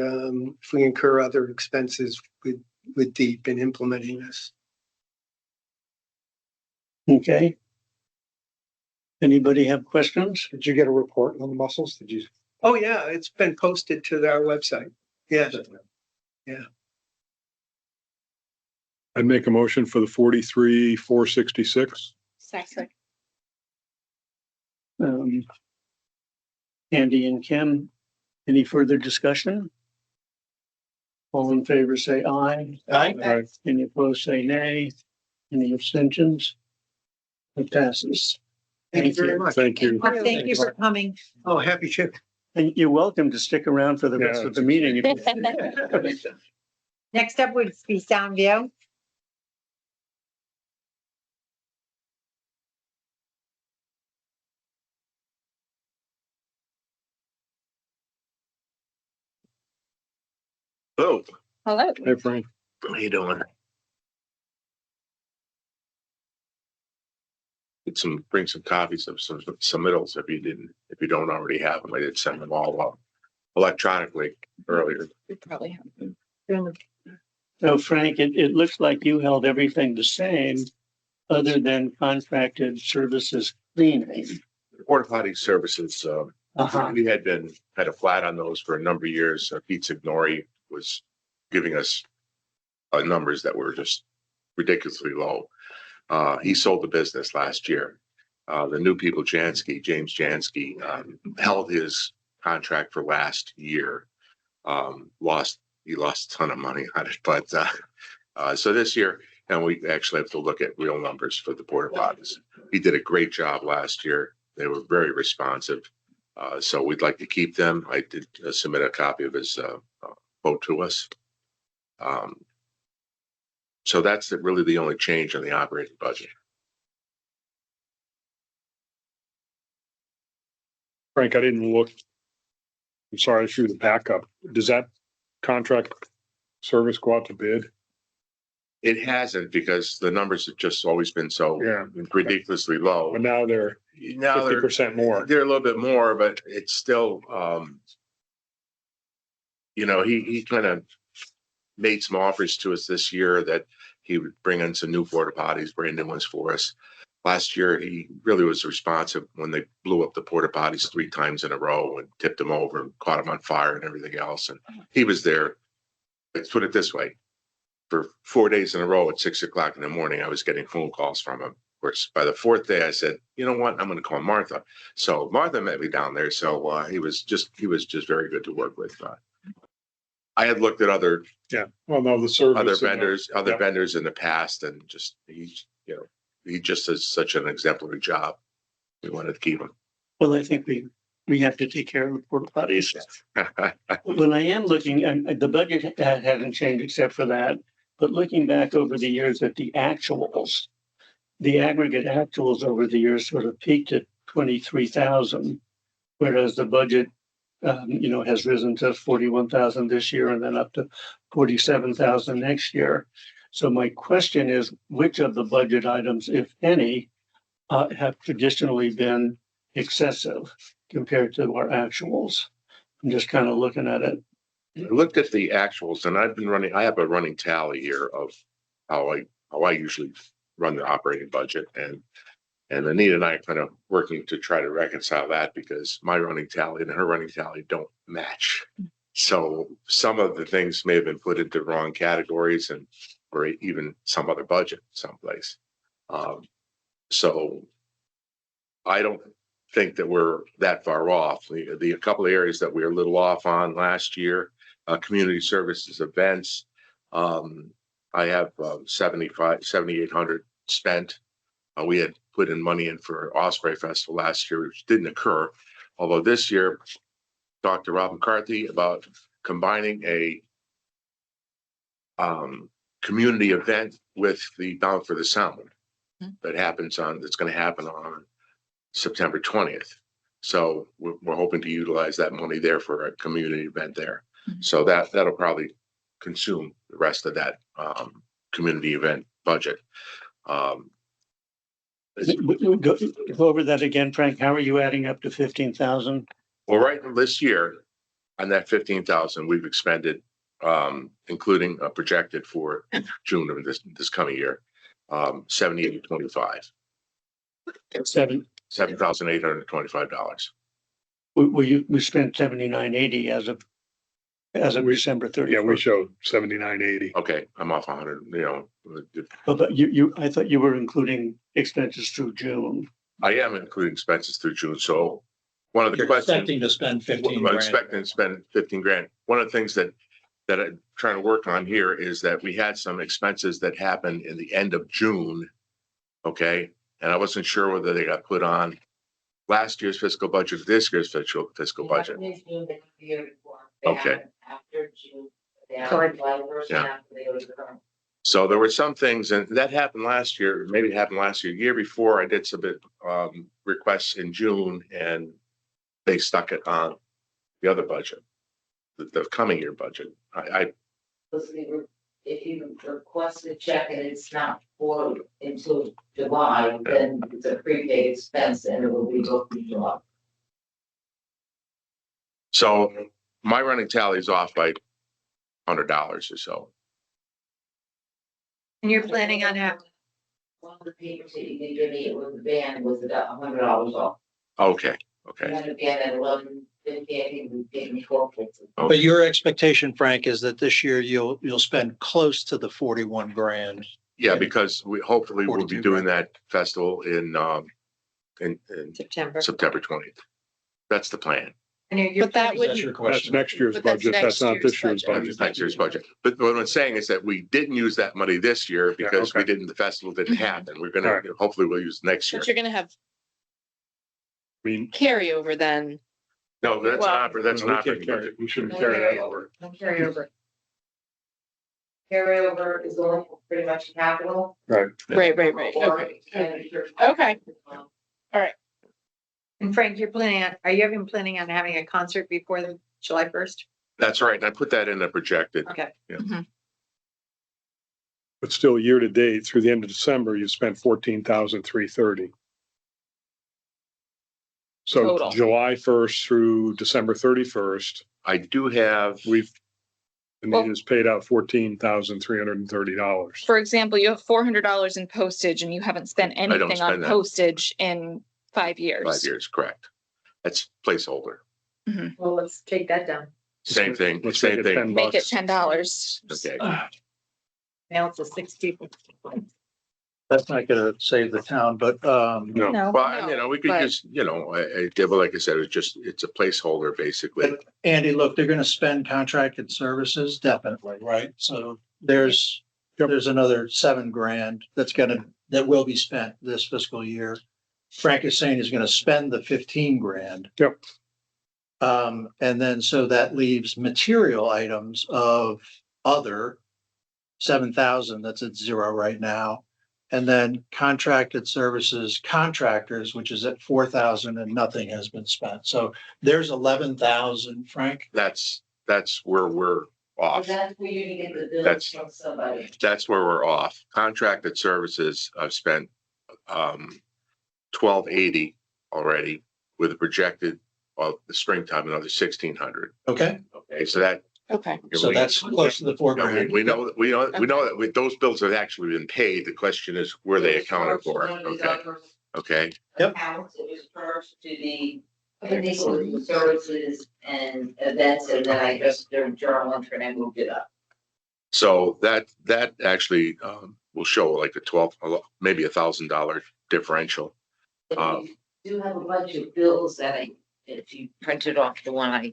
if we incur other expenses with DEEP in implementing this. Okay. Anybody have questions? Did you get a report on the mussels? Did you? Oh, yeah, it's been posted to our website. Yes. Yeah. I'd make a motion for the 43,466. Second. Andy and Kim, any further discussion? All in favor, say aye. Aye. Any opposed, say nay. Any abstentions? It passes. Thank you very much. Thank you. Thank you for coming. Oh, happy to. And you're welcome to stick around for the rest of the meeting. Next up would be Soundview. Hello. Hello. Hey, Frank. How you doing? Bring some copies of some submittals if you don't already have them. I did send them all up electronically earlier. We probably have. So Frank, it looks like you held everything the same other than contracted services cleaning. Porta potty services, we had been kind of flat on those for a number of years. Pete Signori was giving us numbers that were just ridiculously low. He sold the business last year. The new people, James Jansky, held his contract for last year. He lost a ton of money on it, but so this year, and we actually have to look at real numbers for the porta potties. He did a great job last year. They were very responsive. So we'd like to keep them. I did submit a copy of his quote to us. So that's really the only change on the operating budget. Frank, I didn't look. I'm sorry, I threw the backup. Does that contract service go out to bid? It hasn't, because the numbers have just always been so ridiculously low. But now they're 50% more. They're a little bit more, but it's still, he kind of made some offers to us this year that he would bring in some new porta potties, brand new ones for us. Last year, he really was responsive when they blew up the porta potties 3 times in a row and tipped them over and caught them on fire and everything else. And he was there. Let's put it this way. For 4 days in a row at 6 o'clock in the morning, I was getting phone calls from him. Of course, by the 4th day, I said, you know what, I'm going to call Martha. So Martha met me down there. So he was just very good to work with. I had looked at other the service other vendors in the past, and just he just does such an exemplary job. We wanted to keep him. Well, I think we we have to take care of porta potties. When I am looking, and the budget hasn't changed except for that, but looking back over the years at the actuals, the aggregate actuals over the years sort of peaked at 23,000, whereas the budget, has risen to 41,000 this year and then up to 47,000 next year. So my question is, which of the budget items, if any, have traditionally been excessive compared to our actuals? I'm just kind of looking at it. I looked at the actuals and I have a running tally here of how I usually run the operating budget, and Anita and I are kind of working to try to reconcile that because my running tally and her running tally don't match. So some of the things may have been put into wrong categories or even some other budget someplace. So I don't think that we're that far off. The couple of areas that we were a little off on last year, community services events. I have 7,800 spent. We had put in money in for Osprey Festival last year, which didn't occur. Although this year, talked to Rob McCarthy about combining a community event with the Bound for the Sound that's going to happen on September 20th. So we're hoping to utilize that money there for a community event there. So that'll probably consume the rest of that community event budget. Go over that again, Frank. How are you adding up to 15,000? Well, right this year, on that 15,000, we've expended, including projected for June of this coming year, 7,825. $7,825. We spent 7980 as of December 31st. Yeah, we showed 7980. Okay, I'm off 100. But I thought you were including expenses through June. I am including expenses through June. So one of the You're questions. expecting to spend 15 I'm grand. expecting to spend 15 grand. One of the things that I'm trying to work on here is that we had some expenses that happened in the end of June. Okay. And I wasn't sure whether they got put on last year's fiscal budget, or this year's fiscal budget. Okay. After June. July 1st Yeah. after they go to the current. So there were some things, and that happened last year, maybe it happened last year before. I did some requests in June, and they stuck it on the other budget, the coming year budget. If you request a check and it's not for until July, then it's a prepaid expense and it will be booked in July. So my running tally is off by $100 or so. And you're planning on having, One of the papers that you did give me, it was the band was about $100 off. Okay, We okay. had a band at 11:50, I think we paid me 12. But your expectation, Frank, is that this year you'll spend close to the 41 grand. Yeah, because we hopefully will be 42 doing that festival in September. September 20th. That's the plan. And you're But that planning- would- That's your That's question. next year's But that's budget. That's not next this year's year's budget. budget. Next year's budget. But what I'm saying is that we didn't use that money this year because okay. the festival didn't happen. We're All gonna, right. hopefully we'll use next year. But you're gonna have I mean, carryover then. No, that's Well- not, that's we not. can't carry, we shouldn't carry that over. Carryover. Carryover is only pretty much capital. Right. Right. or Okay. expenditures. Okay. And Frank, are you even planning on having a concert before the July 1st? That's right. And I put that in the projected. Okay. But still, year to date, through the end of December, you spent 14,330. So Total. July 1st through December 31st, I do have, Anita's paid out $14,330. For example, you have $400 in postage and you haven't spent anything on spend that. postage in 5 years. 5 years, correct. That's placeholder. Well, let's take that down. Same thing, Let's same make it thing. 10 Make it bucks. $10. Okay. Now it's a 60. That's not gonna save the town, but, No, No. well, we could but- just, like I said, it's a placeholder, basically. but Andy, look, they're gonna spend contracted services, definitely, right? So there's another 7 grand that will be spent this fiscal year. Frank is saying he's gonna spend the 15 grand. Yep. And then, so that leaves material items of other 7,000, that's at zero right now. And then contracted services, contractors, which is at 4,000 and nothing has been spent. So there's 11,000, Frank. That's where we're off. That's where you get the bills That's- from somebody. That's where we're off. Contracted services, I've spent 1,280 already with a projected, the springtime, another 1,600. Okay, Okay, so that. Okay. so that's close to the Yeah, $4,000. we know that with those bills have actually been paid. The question is, were they accounted for? Okay, okay. Yep. Accounts, it was charged to the legal services and events, and then I just did a journal entry and I moved it up. So that actually will show like a maybe $1,000 differential. But you do have a bunch of bills that if you printed off the one I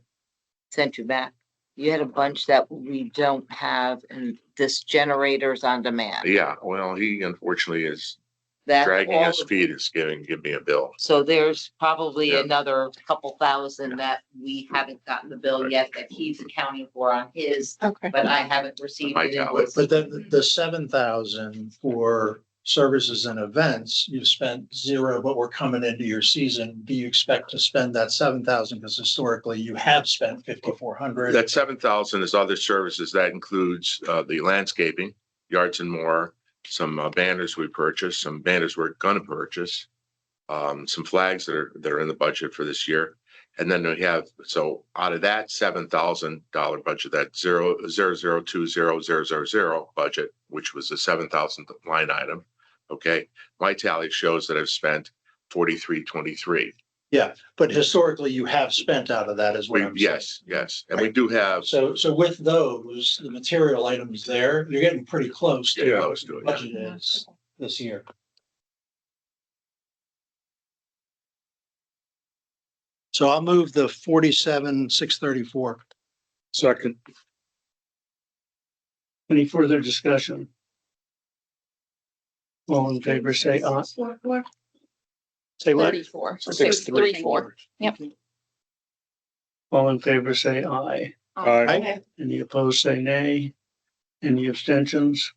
sent you back, you had a bunch that we don't have, and this generator's on demand. Yeah, well, he unfortunately is That's dragging all his the- feet is give me a bill. So there's probably Yeah. another couple thousand that we haven't gotten the bill yet that he's accounting for on his, Okay. but I haven't received My it. tablet. But then the 7,000 for services and events, you've spent zero, but we're coming into your season. Do you expect to spend that 7,000? Because historically you have spent 5,400. That 7,000 is other services. That includes the landscaping, yards and more, some banners we purchased, some banners we're gonna purchase, some flags that are in the budget for this year. And then we have, so out of that $7,000 budget, that 0.002000 budget, which was a 7,000 line item. Okay, my tally shows that I've spent 4323. Yeah, but historically you have spent out of that as well. Yes, and we do have. So with those, the material items there, you're getting pretty close to Yeah, what close to the it, budget is this year. So I'll move the 47,634. Second. Any further discussion? All in favor, say aye. Say what? 34. 634. Yep. All in favor, say aye. Aye. Any opposed, say nay. Any abstentions?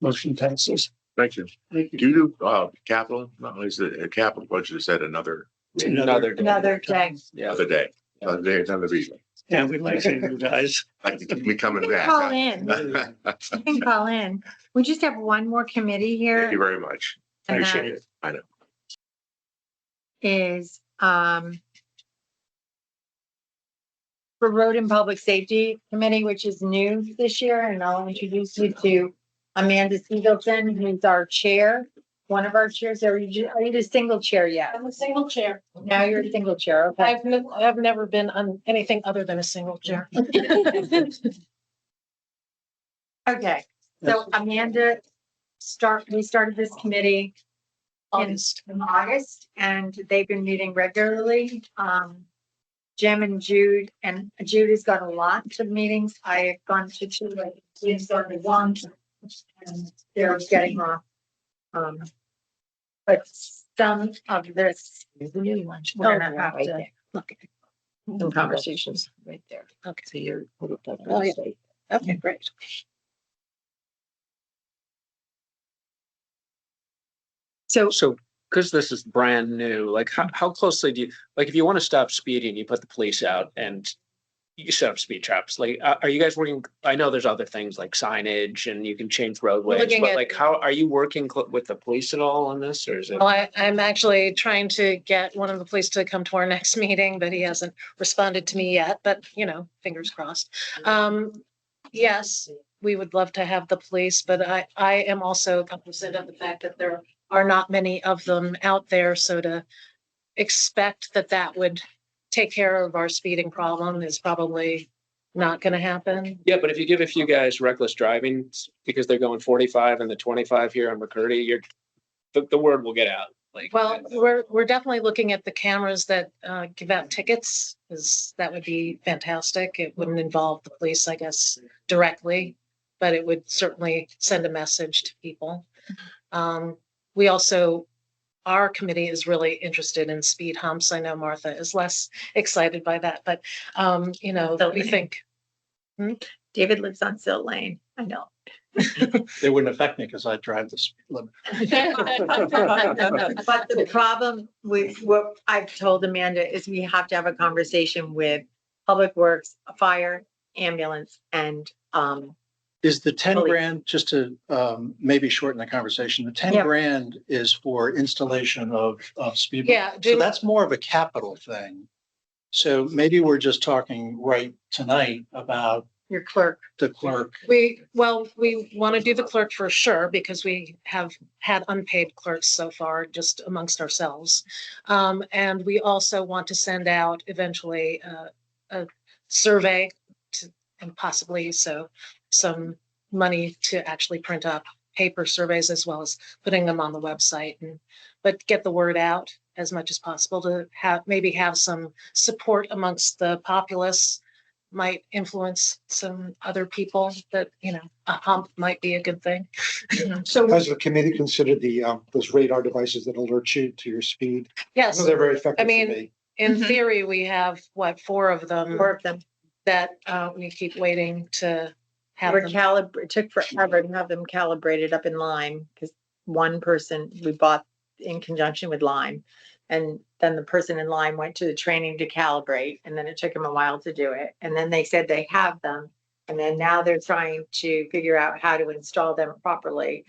Motion passes. Thank you. Thank you. Do you do capital? No, is the capital budget is that another Another day. other day? Another day, another reason. Yeah, we'd like to, you guys. Like to keep me coming You can back. call huh? in. You can call in. We just have one more committee here. Thank you very much. And Appreciate that it. I know. is for Road and Public Safety Committee, which is new this year, and I'll introduce you to Amanda Siegelson, who's our chair, one of our chairs. Are you the single chair yet? I'm a single chair. Now you're a single chair, okay. I've never been on anything other than a single chair. Okay, so Amanda, we started this committee in August, and they've been meeting regularly. Jim and Jude has got a lot of meetings. I've gone to two, like, Jim's gone to one, and they're getting off. But some of this, we're gonna have to look at. Some conversations. Right there. Okay. So you're. Oh, yeah. Okay, great. So, because this is brand new, like how closely do you, like, if you want to stop speeding, you put the police out and you set up speed traps, like, are you guys working? I know there's other things like signage and you can change roadways, Looking but at- like, how, are you working with the police at all on this, or is it? Well, I'm actually trying to get one of the police to come to our next meeting, but he hasn't responded to me yet, but fingers crossed. Yes, we would love to have the police, but I am also cognizant of the fact that there are not many of them out there. So to expect that would take care of our speeding problem is probably not going to happen. Yeah, but if you give a few guys reckless driving because they're going 45 and the 25 here on McCurdy, the word will get out. Like, Well, we're definitely looking at the cameras that give out tickets, because that would be fantastic. It wouldn't involve the police, I guess, directly, but it would certainly send a message to people. We also our committee is really interested in speed humps. I know Martha is less excited by that, but, you know, So- we think. David lives on Silt Lane. I know. They wouldn't affect me because I drive the speed limit. But the problem with what I've told Amanda is we have to have a conversation with Public Works, fire, ambulance, and, Is the 10 Police. grand, just to maybe shorten the conversation, the 10 Yeah. grand is for installation of speed. Yeah, So Jim- that's more of a capital thing. So maybe we're just talking right tonight about your clerk. the clerk. We want to do the clerk for sure because we have had unpaid clerks so far just amongst ourselves. And we also want to send out eventually a survey and possibly some money to actually print up paper surveys as well as putting them on the website but get the word out as much as possible to maybe have some support amongst the populace. Might influence some other people that, you know, a hump might be a good thing. So Has the committee considered those radar devices that alert you to your speed? I Yes, know they're very effective I for mean, me. in Mhm. theory, we have four of them Four of them. that we keep waiting to have We're them. it took forever to have them calibrated up in Lyme because one person we bought in conjunction with Lyme. And then the person in Lyme went to the training to calibrate, and then it took them a while to do it. And then they said they have them. And then now they're trying to figure out how to install them properly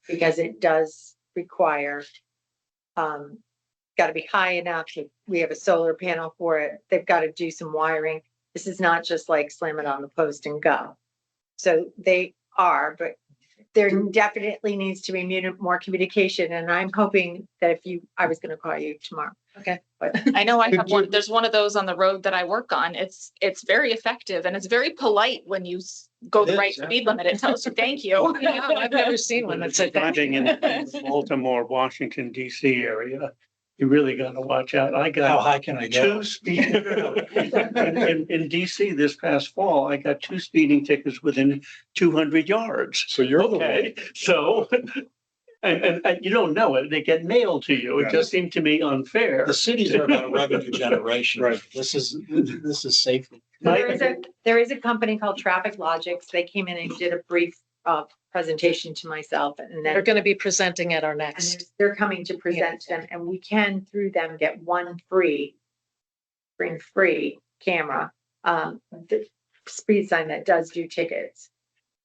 because it does require, got to be high enough. We have a solar panel for it. They've got to do some wiring. This is not just like slam it on the post and go. So they are, but there definitely needs to be more communication. And I'm hoping that I was going to call you tomorrow. Okay. But I know I have one, there's one of those on the road that I work on. It's very effective and it's very polite when you go the It right is, yeah. speed limit. It tells you, thank you. Yeah, I've never seen one that's like that. Driving in the Baltimore, Washington DC area, you really gotta watch out. I How got high can I go? two speed. In DC this past fall, I got two speeding tickets within 200 yards. So you're the one. Okay, so, and you don't know it, they get mailed to you. It Yeah. just seemed to me unfair. The cities are about revenue generation. Right. This is safety. there is a company called Traffic Logics. They came in and did a brief presentation to myself, and They're then going to be presenting at our and next. they're coming to present them, and we can through them get one free camera, the speed sign that does do tickets.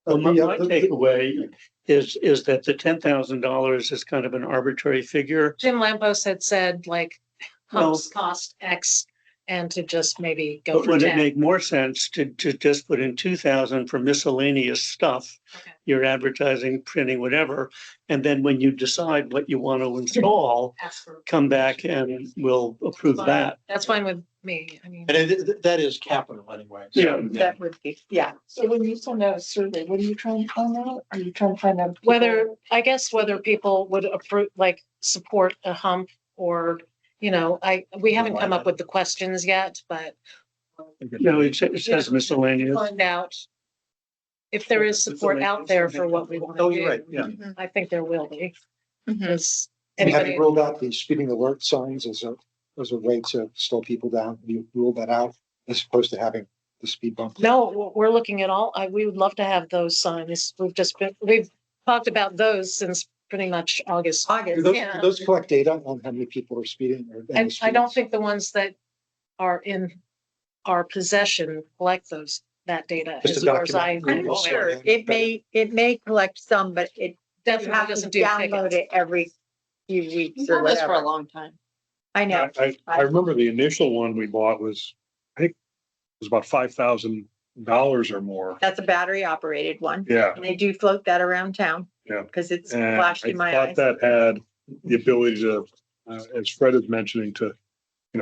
Well, my takeaway is that the $10,000 is kind of an arbitrary figure. Jim Lampos had said like Well- humps cost X and to just maybe go But for would it 10. make more sense to just put in 2,000 for miscellaneous stuff? Okay. Your advertising, printing, whatever, and then when you decide what you want to install, Ask for- come back and we'll approve that. That's fine with me. I mean, And that is capital anyway. So, Yeah. That would be, yeah. So when you send out a survey, what are you trying to find out? Are you trying to find out? whether people would approve, like support a hump or, you know, we haven't come up with the questions yet, but No, it says miscellaneous. find out if there is support out there for what we want to Oh, do. you're right, yeah. I think there will be. Mhm. Because And have anybody, you rolled out the speeding alert signs as a way to slow people down? Have you ruled that out as opposed to having the speed bump? no, we're looking at we would love to have those signs. We've talked about those since pretty much August. Do those, Yeah. do those collect data on how many people are speeding or? And I don't think the ones that are in our possession collect that data Just as a far as I document. know. I'm sure it may collect some, but it you Definitely have to doesn't do download tickets. it every few weeks We've or done this for a whatever. long time. I know. I remember the initial one we bought was, I think it was about $5,000 or more. That's a battery operated one. Yeah. And they do float that around town. Yeah. Because it's And flashed I in my thought eyes. that had the ability to, as Fred is mentioning, to,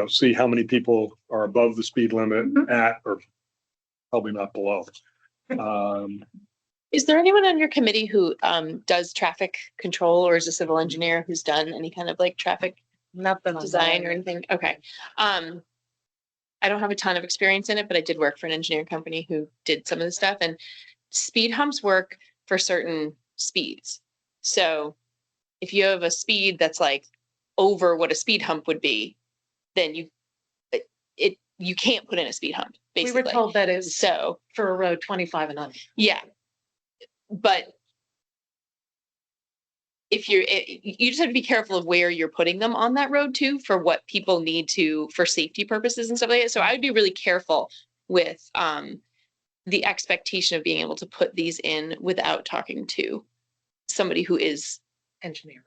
see how many people are above the speed limit at, or probably not below. Is there anyone on your committee who does traffic control or is a civil engineer who's done any kind of like traffic Nothing. design or anything? Okay. I don't have a ton of experience in it, but I did work for an engineering company who did some of the stuff, and speed humps work for certain speeds. So if you have a speed that's like over what a speed hump would be, then you can't put in a speed hump, We basically. were told that is So, for a road 25 and under. yeah. But if you just have to be careful of where you're putting them on that road too, for what people need to, for safety purposes and stuff like that. So I would be really careful with, the expectation of being able to put these in without talking to somebody who is engineer,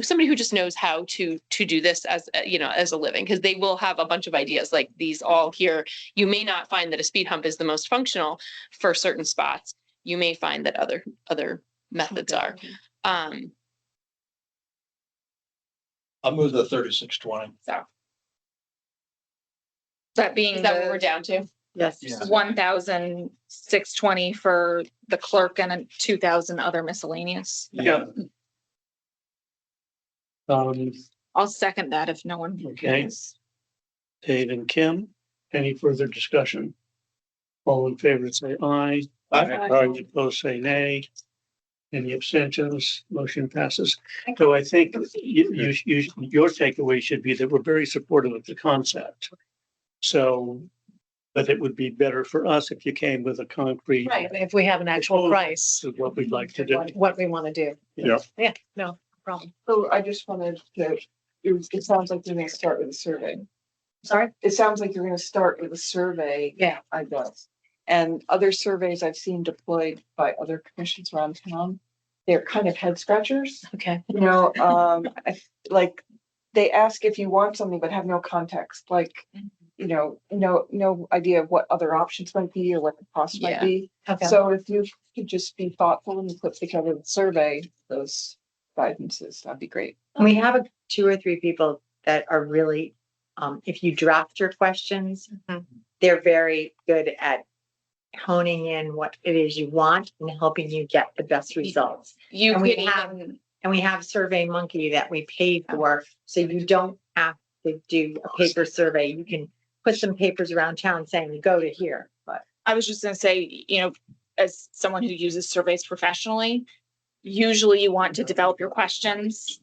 somebody who just knows how to do this as as a living, because they will have a bunch of ideas like these all here. You may not find that a speed hump is the most functional for certain spots. You may find that other methods are. I'll move the 3620. So That being is that what we're down to? Yes. Yeah. 1,620 for the clerk and 2,000 other miscellaneous. Yeah. I'll second that if no one. Okay. Dave and Kim, any further discussion? All in favor, say aye. Any opposed, say nay. Any abstentions? Motion passes. So I think your takeaway should be that we're very supportive of the concept. So, but it would be better for us if you came with a concrete. Right, if we have an actual price, Of what we'd like to do. what we want to do. Yeah. Yeah, no problem. So I just wanted to, it sounds like you're gonna start with a survey. Sorry? It sounds like you're gonna start with a survey. Yeah. I guess. And other surveys I've seen deployed by other commissions around town, they're kind of head scratchers. Okay. You know, like they ask if you want something but have no context, like, you know, no idea of what other options might be or what the cost might Yeah. be. Okay. So if you could just be thoughtful and put together the survey, those guidances, that'd be great. We have 2 or 3 people that are really, if you draft your questions, they're very good at honing in what it is you want and helping you get the best results. You And could we have, even, and we have Survey Monkey that we pay for, so you don't have to do a paper survey. You can put some papers around town saying, go to here, but. I was just gonna say, as someone who uses surveys professionally, usually you want to develop your questions,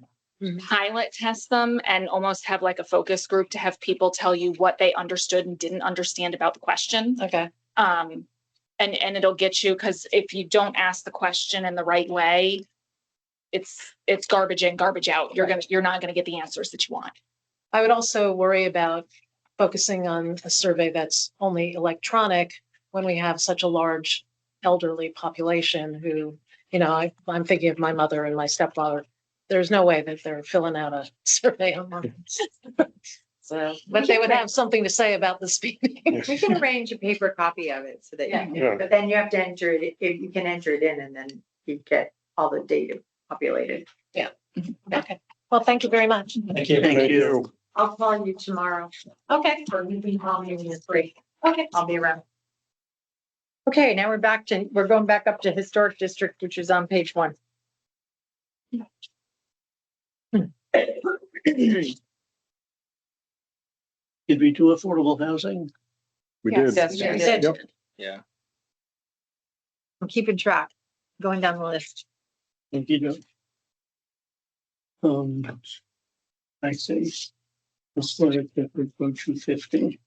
pilot test them, and almost have like a focus group to have people tell you what they understood and didn't understand about the question. Okay. And it'll get you, because if you don't ask the question in the right way, it's garbage in, garbage out. You're not gonna get the answers that you want. I would also worry about focusing on a survey that's only electronic when we have such a large elderly population who, I'm thinking of my mother and my stepfather. There's no way that they're filling out a survey online. So, but they would have something to say about the speeding. We can arrange a paper copy of it so that, Yeah. but then you have to enter it, you can enter it in and then you get all the data populated. Okay. Well, thank you very much. Thank you. Thank you. I'll call you tomorrow. Okay. Or you can call me when you're free. Okay. I'll be around. Okay, now we're going back up to Historic District, which is on page 1. Did we do affordable housing? We Yes. did. Yes, We we did. did. Yeah. I'm keeping track, going down the list. Thank you. I see. Let's go to 250.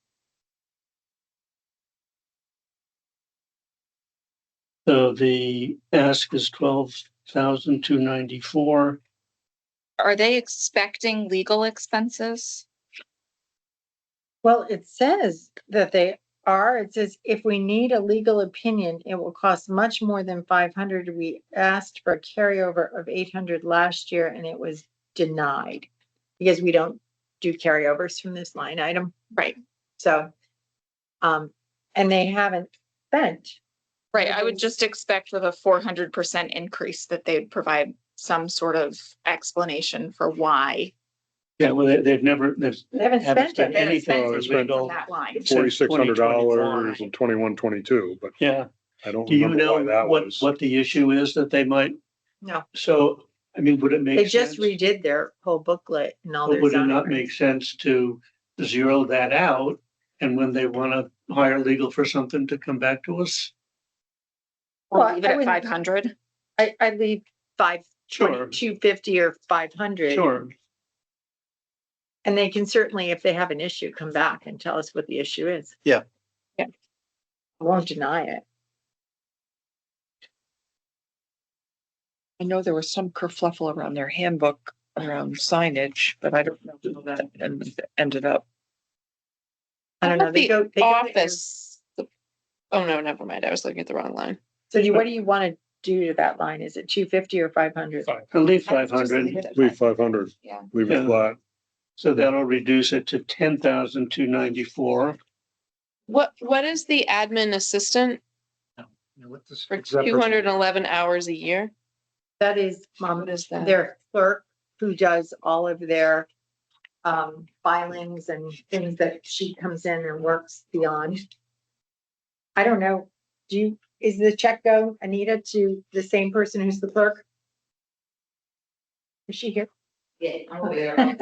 So the ask is 12,294. Are they expecting legal expenses? Well, it says that they are, it says if we need a legal opinion, it will cost much more than 500. We asked for a carryover of 800 last year and it was denied because we don't do carryovers from this line item. Right. So, and they haven't spent. Right, I would just expect with a 400% increase that they'd provide some sort of explanation for why Yeah, well, they've never, They haven't spent it. They haven't anything spent for it legal. on that line. $4,600 and 2122, but Yeah. I don't Do you remember why know that what, was. what the issue is that they might, No, so, I mean, would it they make just sense? redid their whole booklet and all But their would it zoning not regs. make sense to zero that out? And when they want to hire legal for something to come back to us? Or Well, leave it I at wouldn't- 500. I leave Sure. 250 or 500. Sure. And they can certainly, if they have an issue, come back and tell us what the issue is. Yeah. Yeah. I won't deny it. I know there was some kerfluffle around their handbook around signage, but I don't know how that ended up. I don't know. They go. They go Office. Oh, no, never mind. I was looking at the wrong line. So what do you want to do to that line? Is it 250 or 500? I'll leave 500. Leave 500, Yeah. leave it Yeah. flat. So that'll reduce it to 10,294. What is the admin assistant for 211 hours a year? That is, What is that? their clerk who does all of their filings and things that she comes in and works beyond. I don't know. Is the check go, Anita, to the same person who's the clerk? Is she here? Yeah, I'm aware.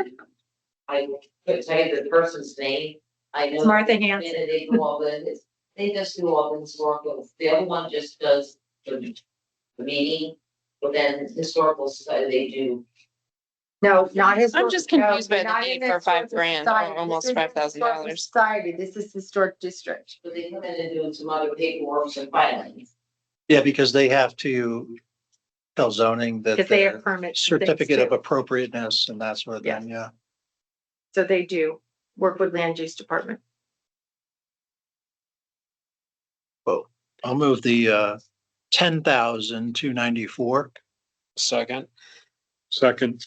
I couldn't tell you the person's name. I know. It's Martha Hanson. And they do all they just do all the historical. The other one just does the meeting, but then historical society, they do. No, not his. I'm just confused by the not need in for Historical $5,000 Society. or almost This isn't Historical $5,000. Society, this is Historic District. But they come in and do some other paperwork and filings. Yeah, because they have to tell zoning that Because they have their permits. and things certificate of too. appropriateness and that sort of thing, yeah. So they do work with land use department. Well, I'll move the 10,294. Second. Second,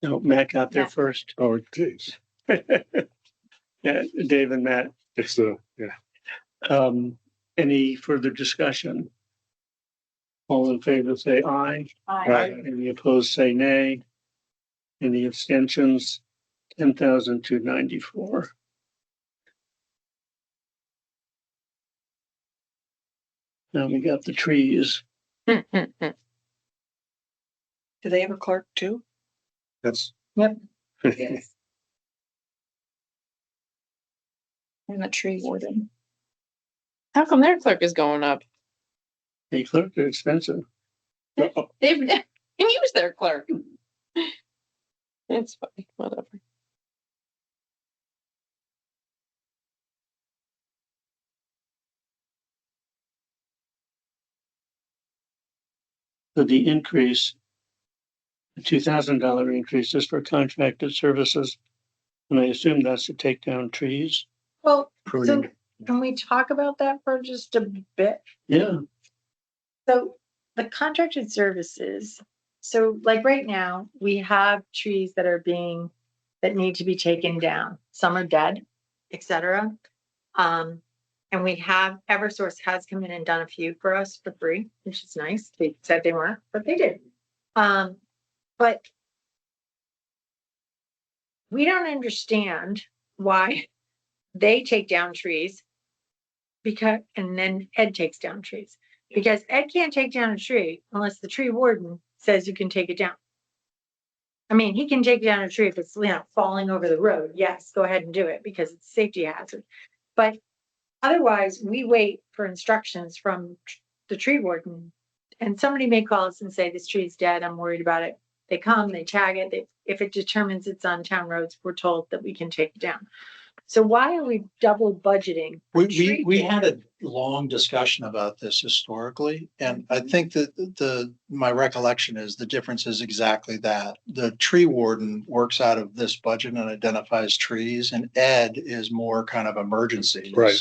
No, Matt got there Matt. first. oh geez, Yeah, Dave and Matt. it's yeah. Any further discussion? All in favor, say aye. Aye. Any opposed, say nay. Any abstentions? 10,294. Now we got the trees. Do they have a clerk too? That's. Yep. Yes. And the tree warden. How come their clerk is going up? Hey, clerk, they're expensive. They've can use their clerk. It's funny, whatever. So the increase, the $2,000 increase is for contracted services. And I assume that's to take down trees. Well, so Pruning. can we talk about that for just a bit? Yeah, So the contracted services, so like right now, we have trees that need to be taken down. Some are dead, et cetera. And we have, Eversource has come in and done a few for us for free, which is nice. They said they weren't, but they did. But we don't understand why they take down trees and then Ed takes down trees. Because Ed can't take down a tree unless the tree warden says you can take it down. I mean, he can take down a tree if it's, falling over the road. Yes, go ahead and do it because it's a safety hazard. But otherwise, we wait for instructions from the tree warden. And somebody may call us and say, this tree is dead. I'm worried about it. They come, they tag it. If it determines it's on town roads, we're told that we can take it down. So why are we double budgeting? We had a long discussion about this historically, and I think that my recollection is the difference is exactly that. The tree warden works out of this budget and identifies trees, and Ed is more kind of emergencies. Right.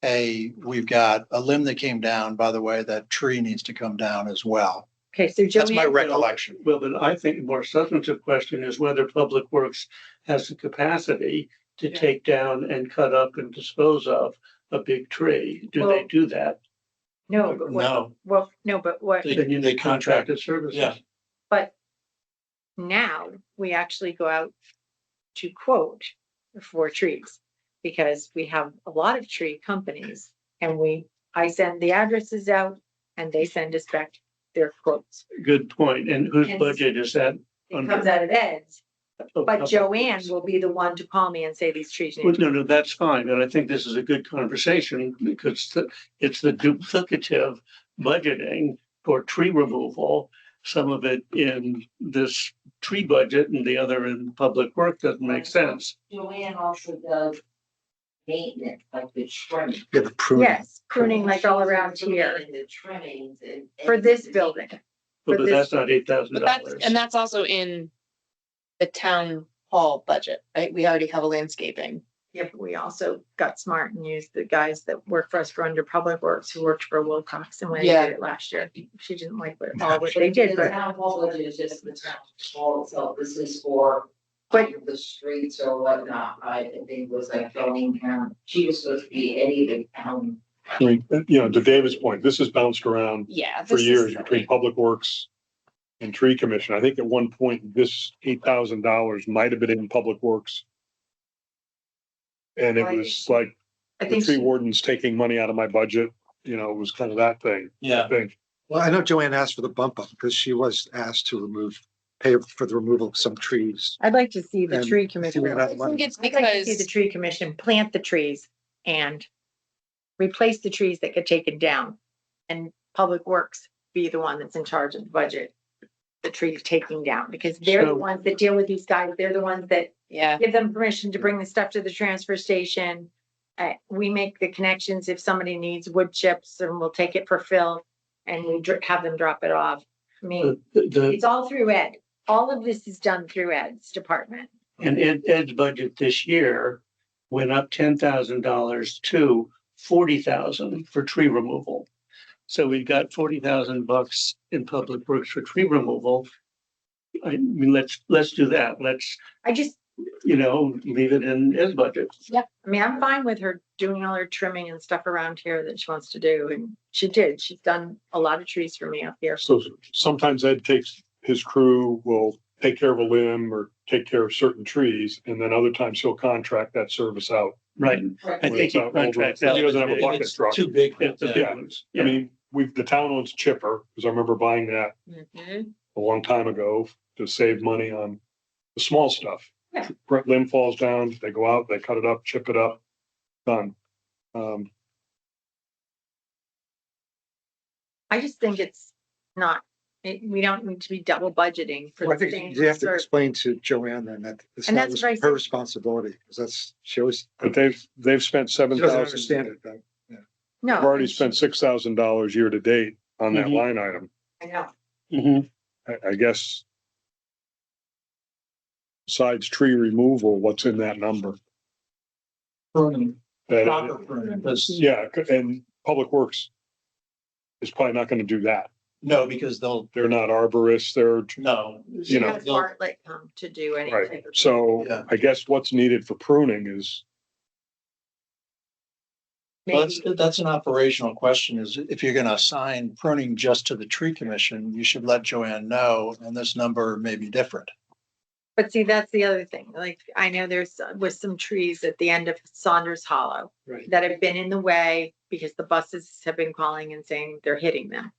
Hey, we've got a limb that came down, by the way, that tree needs to come down as well. Okay, so That's my Joanne, recollection. well, but I think the more substantive question is whether Public Works has the capacity to take down and cut up and dispose of a big tree. Do they Well, do that? no, but what, No. well, no, but what, They- Then you they need contracted services. Yeah. but now we actually go out to quote for trees. Because we have a lot of tree companies and I send the addresses out and they send us back their quotes. Good point. And whose And- budget is that? It comes out of Ed's, Oh, but Public Joanne Works. will be the one to call me and say these trees Well, need. no, that's fine, but I think this is a good conversation because it's the duplicative budgeting for tree removal some of it in this tree budget and the other in public work doesn't make sense. Joanne also does maintenance, like the trimming. Yeah, the pruning. Yes, pruning like all around here And the trimmings and. for this building. But For this- that's not $8,000. But that's also in the town hall budget, right? We already have a landscaping. Yeah, but we also got smart and used the guys that work for us for under Public Works who worked for Wilcox and when they Yeah. did it last year. She didn't like what they did, The but town hall budget is just the town hall itself, this is for. But- The streets or whatnot, I think was like Bellingham, she was supposed to be any of the town. I mean, to David's point, this has bounced around Yeah. for this is years silly. between Public Works and Tree Commission. I think at one point, this $8,000 might have been in Public Works. And it was like I the think tree warden's taking money out of my budget, it was kind of that thing. Yeah. I think. Well, I know Joanne asked for the bump up because she was asked to pay for the removal of some trees. I'd like to see the And tree see commission. where that I money- think it's I'd like to see the because, tree commission plant the trees and replace the trees that get taken down. And Public Works be the one that's in charge of the budget, the trees taking down, because they're the So- ones that deal with these guys. They're the ones that yeah, give them permission to bring the stuff to the transfer station. We make the connections if somebody needs wood chips and we'll take it for fill and we have them drop it off. I mean, The, it's all through Ed. All of this is done through Ed's department. and Ed's budget this year went up $10,000 to $40,000 for tree removal. So we've got $40,000 in public works for tree removal. I mean, let's do that. Let's, I just, leave it in Ed's budget. yeah, I mean, I'm fine with her doing all her trimming and stuff around here that she wants to do. And she did. She's done a lot of trees for me up here. So sometimes Ed his crew will take care of a limb or take care of certain trees, and then other times he'll contract that service out. Right. I think he contracts out. He doesn't have a bucket It's truck. too big. for It's the that. big Yeah. ones. I mean, the town owns Chipper, because I remember buying that Mhm. a long time ago to save money on the small stuff. Yeah. Limb falls down, they go out, they cut it up, chip it up, done. I just think it's not, we don't need to be double budgeting for Well, I the think same. you have to sort- explain to Joanne then that it's And not that's what I her said. responsibility, because she always, But they've spent she doesn't $7,000. understand it though. No. I've already spent $6,000 year to date on that Mhm. line item. I know. Mhm. I guess. Besides tree removal, what's in that number? Pruning, That- proper pruning, because, Yeah, and Public Works is probably not gonna do that. no, because They're not arborists, they're, no. She you know, has Bartlett come to do any right, type of. so Yeah. I guess what's needed for pruning is, Well, Maybe, that's an operational question is if you're gonna assign pruning just to the tree commission, you should let Joanne know, and this number may be different. but see, that's the other thing. Like, I know there's with some trees at the end of Saunders Hollow Right. that have been in the way because the buses have been calling and saying they're hitting them.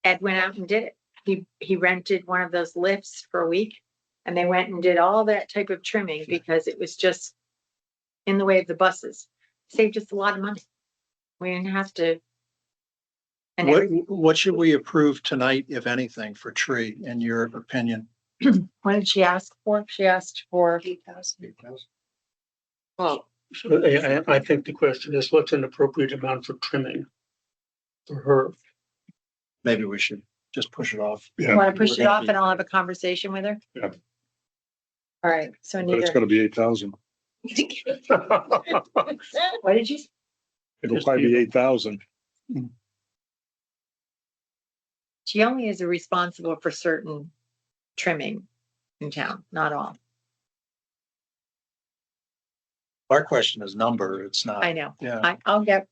Ed went out and did it. He rented one of those lifts for a week and they went and did all that type of trimming because it was just in the way of the buses. Saved us a lot of money. We didn't have to. And What should we approve tonight, if anything, for tree, in your opinion? what did she ask for? She asked for, well, So I think the question is, what's an appropriate amount for trimming? For her, Maybe we should just push it off. yeah, want to push We're it gonna off be- and I'll have a conversation with her? Yeah. All right, so but it's neither, gonna be 8,000. what did you? It'll Just probably be leave 8,000. She only is responsible for certain trimming in town, not all. Our question is number, it's not. I know. Yeah. I'll get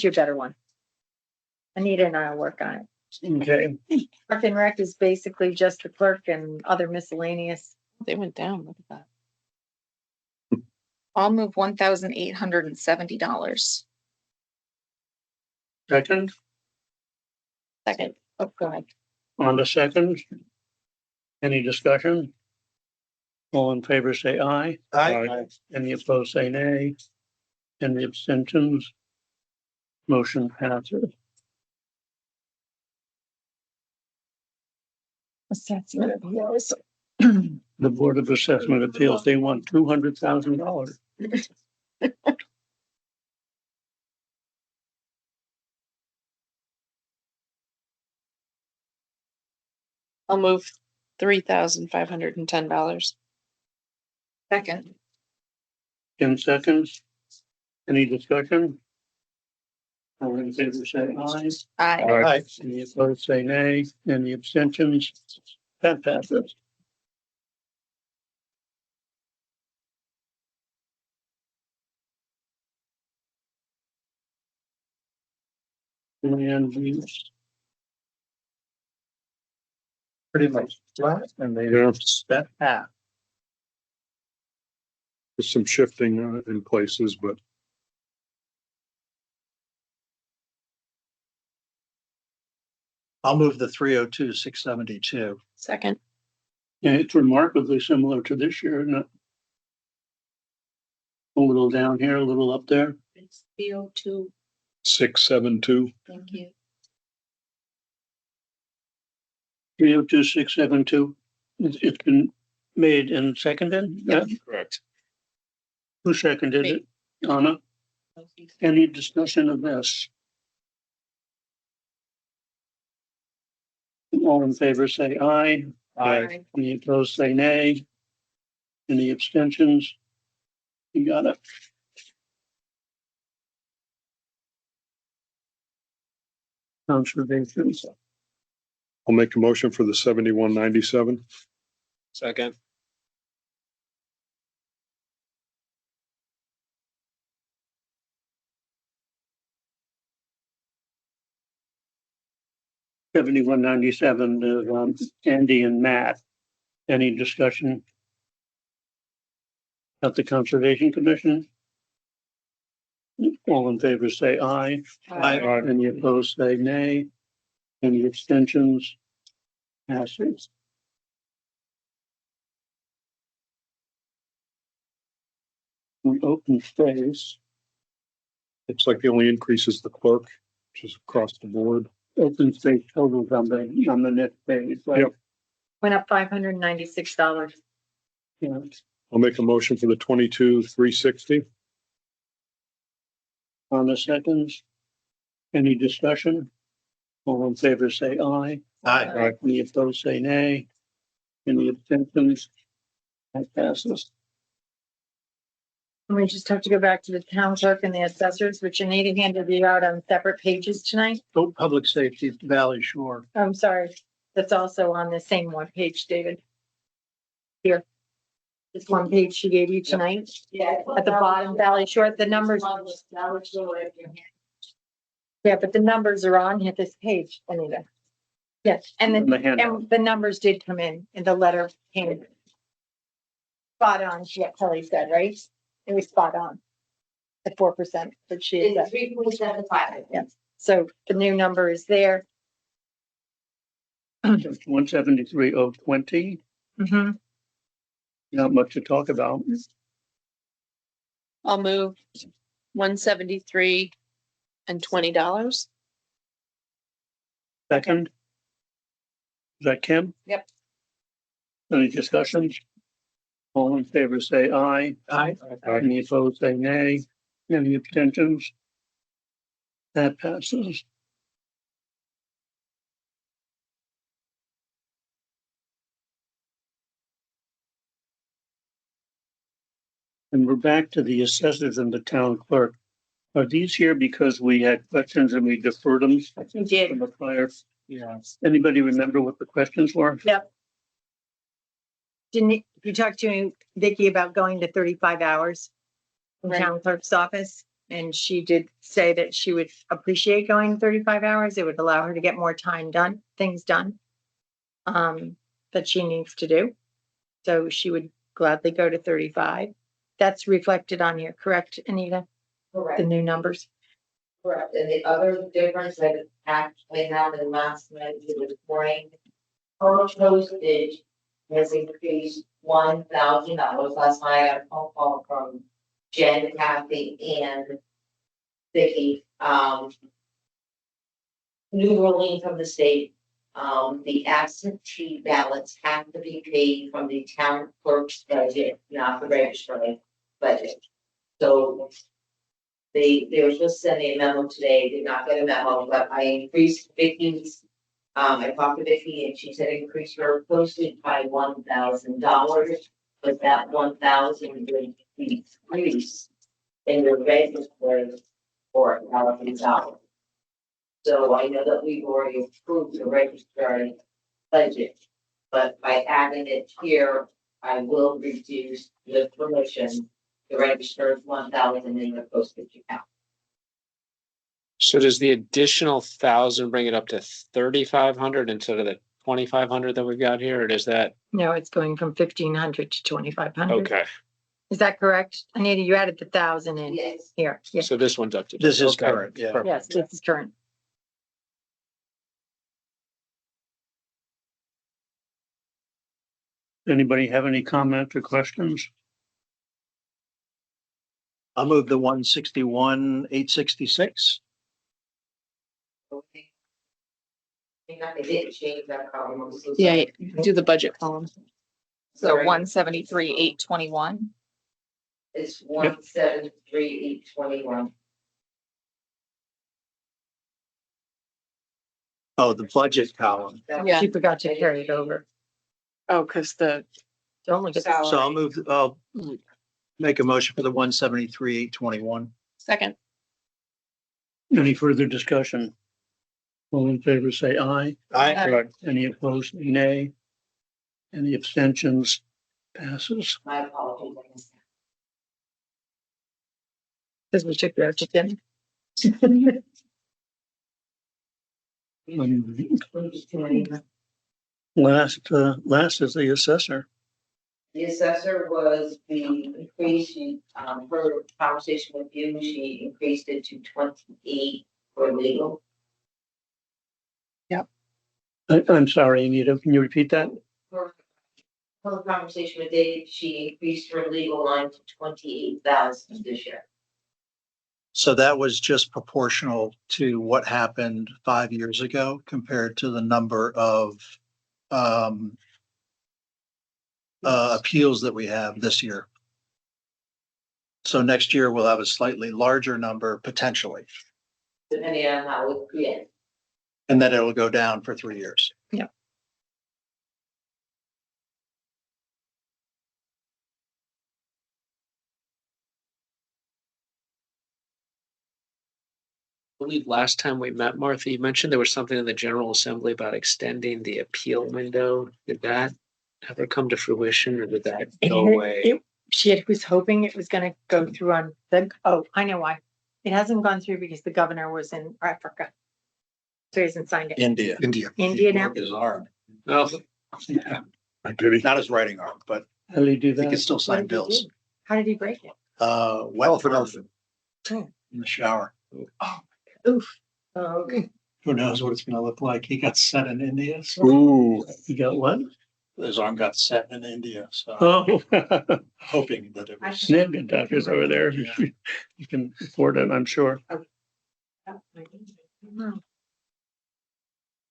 you a better one. Anita and I will work on okay, it. Park and Rec is basically just the clerk and other miscellaneous. they went down. Look at that. I'll move $1,870. second, Second. Oh, go ahead. on the second. Any discussion? All in favor, say aye. Aye. Any opposed, say nay. Any abstentions? Motion passes. Assessment appeals. The Board of Assessment Appeals, they want $200,000. I'll move $3,510. Second. In seconds. Any discussion? All in favor, say aye. Aye. Any opposed, say nay. Any abstentions? That passes. Land use. Pretty much flat and they Yeah. step half. There's some shifting in places, but I'll move the 302,672. Second. And it's remarkably similar to this year, isn't it? A little down here, a little up there. It's VO2. 672. Thank you. 302,672. It's been made and seconded? Yeah. Correct. Who seconded it? Anna? Any discussion of this? All in favor, say aye. Aye. Any opposed, say nay. Any abstentions? You got it. Conservation. I'll make a motion for the 7197. Second. $71.97 Andy and Matt. Any discussion? At the Conservation Commission? All in favor, say aye. Aye. Any opposed, say nay. Any abstentions? Passes. Open space, Looks like the only increase is the clerk, which is across the board. open space totals on the next page, right? Yep. Went up $596. Yeah. I'll make a motion for the 22,360. On the seconds. Any discussion? All in favor, say aye. Aye. Any opposed, say nay. Any abstentions? That passes. And we just have to go back to the town clerk and the assessors, which Anita handed you out on separate pages tonight. Vote public safety, Valley Shore. I'm sorry. That's also on the same one page, David. Here. This one page she gave you tonight. Yeah. At the bottom, Valley Shore, the numbers. Yeah, but the numbers are on here, this page, Anita. Yes, and On the then, handout. and the numbers did come in the letter came. Spot on, what Kelly said, right? It was spot on. The 4% that she had It's said. 3.75. Yeah, so the new number is there. 173,020. Mhm. Not much to talk about. I'll move $173.20. Second. Is that Kim? Yep. Any discussions? All in favor, say aye. Aye. Any opposed, say nay. Any abstentions? That passes. And we're back to the assessors and the town clerk. Are these here because we had questions and we deferred them We did. from the prior? Yes. Anybody remember what the questions were? Yep. Didn't you talk to Vicky about going to 35 hours in Right. town clerk's office? And she did say that she would appreciate going 35 hours. It would allow her to get more things done. That she needs to do. So she would gladly go to 35. That's reflected on here, correct, Anita? Correct. The new numbers. Correct, and the other difference that actually happened last night this morning, her postage has increased $1,000. Last night I got a phone call from Jen, Kathy, and Vicky. New ruling from the state The absentee ballots have to be paid from the town clerk's budget, not the registrar budget. So they were supposed to send me a memo today, did not get a memo, but I increased Vicky's. I talked to Vicky and she said increase her postage by $1,000, but that 1,000 would decrease in the register for $1,000. So I know that we've already approved the registrar budget, but by adding it here, I will reduce the permission. The register is 1,000 in the postage account. So does the additional 1,000 bring it up to 3,500 instead of the 2,500 that we've got here, or does that? No, it's going from 1,500 to 2,500. Okay, Is that correct? Anita, you added the 1,000 in Yes. here. Yes, so this one's up to. This is okay, current, yeah. perfect. yes, this is current. Anybody have any comments or questions? I'll move the 161,866. Okay. They didn't change that column. Yeah, do the budget column. So 173,821. It's 173,821. Oh, the budget column. Yeah. She forgot to carry it over. Oh, because the Don't look at So the. I'll make a motion for the 173,821. Second. Any further discussion? All in favor, say aye. Aye. Any opposed, nay. Any abstentions? Passes. My apologies. Because we took you out to dinner. Last is the assessor. The assessor was the increase, her conversation with you, she increased it to 28 for legal. I'm sorry, Anita, can you repeat that? Her conversation with Dave, she increased her legal line to 28,000 this year. So that was just proportional to what happened 5 years ago compared to the number of appeals that we have this year. So next year we'll have a slightly larger number potentially, Depending on how it creates. and then it'll go down for 3 years. Yeah. I believe last time we met, Martha, you mentioned there was something in the General Assembly about extending the appeal window. Did that ever come to fruition, or did that go away? She was hoping it was gonna go through on the, oh, I know why. It hasn't gone through because the governor was in Africa. So he hasn't signed it. India. India now? His arm, Oh, I did he? not his writing arm, but How do you do he can that? still What sign did he bills. do? How did he break it? Wet in the shower. Oof. Oh, okay. Who knows what it's gonna look like? He got set in India, so Ooh, you got what? his arm got set in India, so Oh, hoping that it was. Snapchat doctors over there. You can afford it, I'm sure.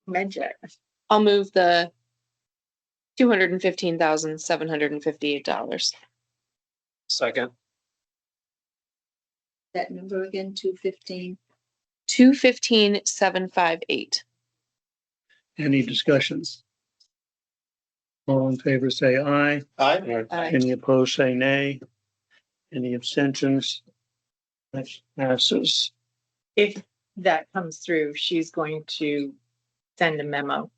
Magic. I'll move the $215,758. second. That number again, 215. 215,758. Any discussions? All in favor, say aye. Aye. Any opposed, say nay. Any abstentions? That passes. If that comes through, she's going to send a memo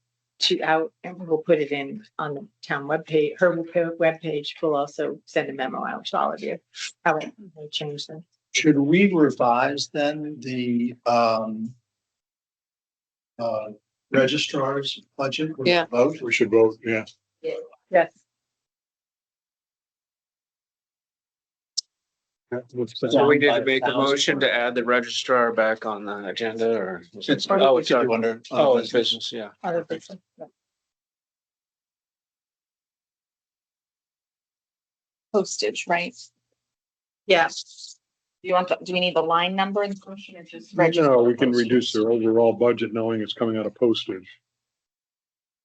out and we'll put it in on the town webpage. Her webpage will also send a memo out to all of you. How it will change them. Should we revise then the registrar's budget? with the Yeah. Vote? We should vote, yeah. Yes. So we need to make a motion to add the registrar back on the agenda, or? It's, Oh, we it's could our, do under. oh, it's business, yeah. Other business. postage, right? Yeah. Do we need the line number in the motion or just? No, we can reduce their overall budget knowing it's coming out of postage.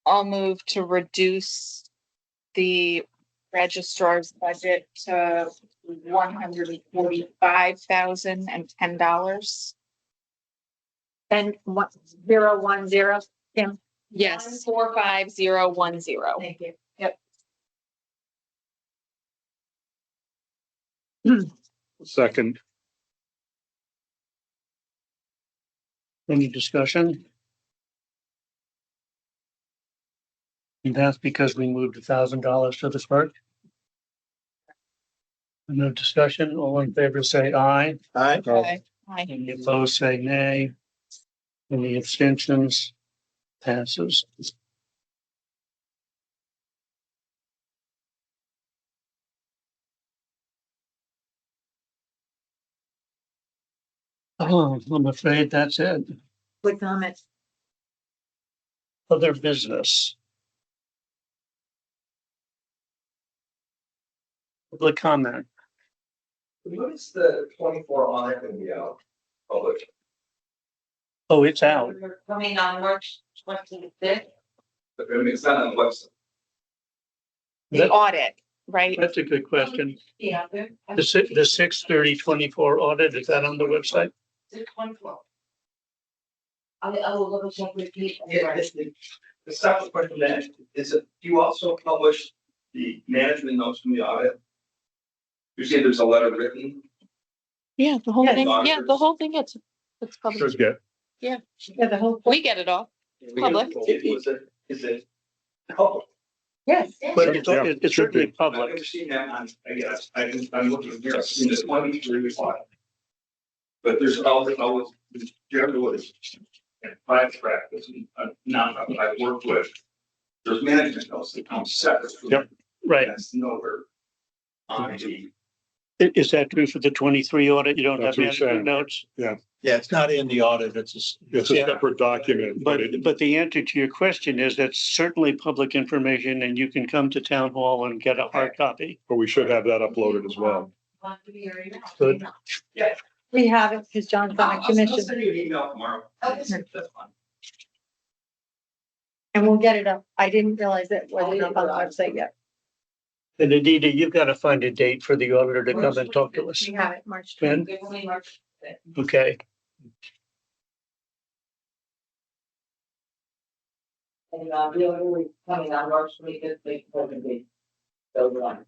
I'll move to reduce the registrar's budget to $145,010. And 1010, Kim? Yes, 45010. Thank you. Second, Any discussion? And that's because we moved $1,000 to the clerk. No discussion, all in favor say aye. Aye. Okay. Aye. Any opposed say nay. Any abstentions? Passes. Oh, I'm afraid that's it. Quick comment. Other business. Public comment. What is the 24 audit going to be out public? Oh, it's out. We're coming on March 25th. I mean, it's not on the website. The audit, right? That's a good question. Yeah. The 6/30/24 audit, is that on the website? The 24. I will double check with Pete. Yeah, the second question then is, do you also publish the management notes from the audit? You see there's a letter written? Yeah, the whole Yeah. thing, yeah, the whole thing gets, it's public. should get, Yeah, Yeah, the whole. we get it all. Public. Is it public? Yes. But it's certainly I've public. never seen that on, I guess, I'm looking here, I've seen this 23 audit. But there's always, Jeremy Woods, and private practice, non-profit I've worked with. There's management notes that come separate. Yep. Right. That's nowhere on the. Is that true for the 23 audit? You don't have That's what he's management saying. notes? yeah, Yeah, it's not in the audit. It's it's a separate document, but But the answer to your question is that's certainly public information and you can come to town hall and get a hard copy. we should have that uploaded as well. Good. Yeah. We have it because John's on a I'll commission send you an email tomorrow. That's fine. and we'll get it up. I didn't realize it wasn't up on the website yet. And Anita, you've got to find a date for the auditor to come and talk to us. We have it March. Ben? March. Okay. And we're coming on March 25th, we can be. So one.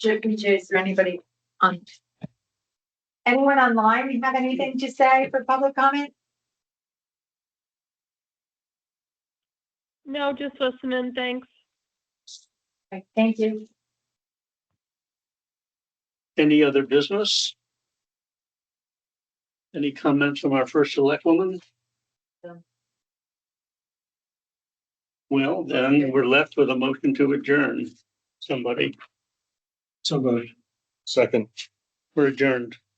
Is there anybody on? Anyone online have anything to say for public comment? No, just listening, thanks. Okay, thank you. Any other business? Any comments from our first select woman? No. Well, then we're left with a motion to adjourn. Somebody. Second. We're adjourned.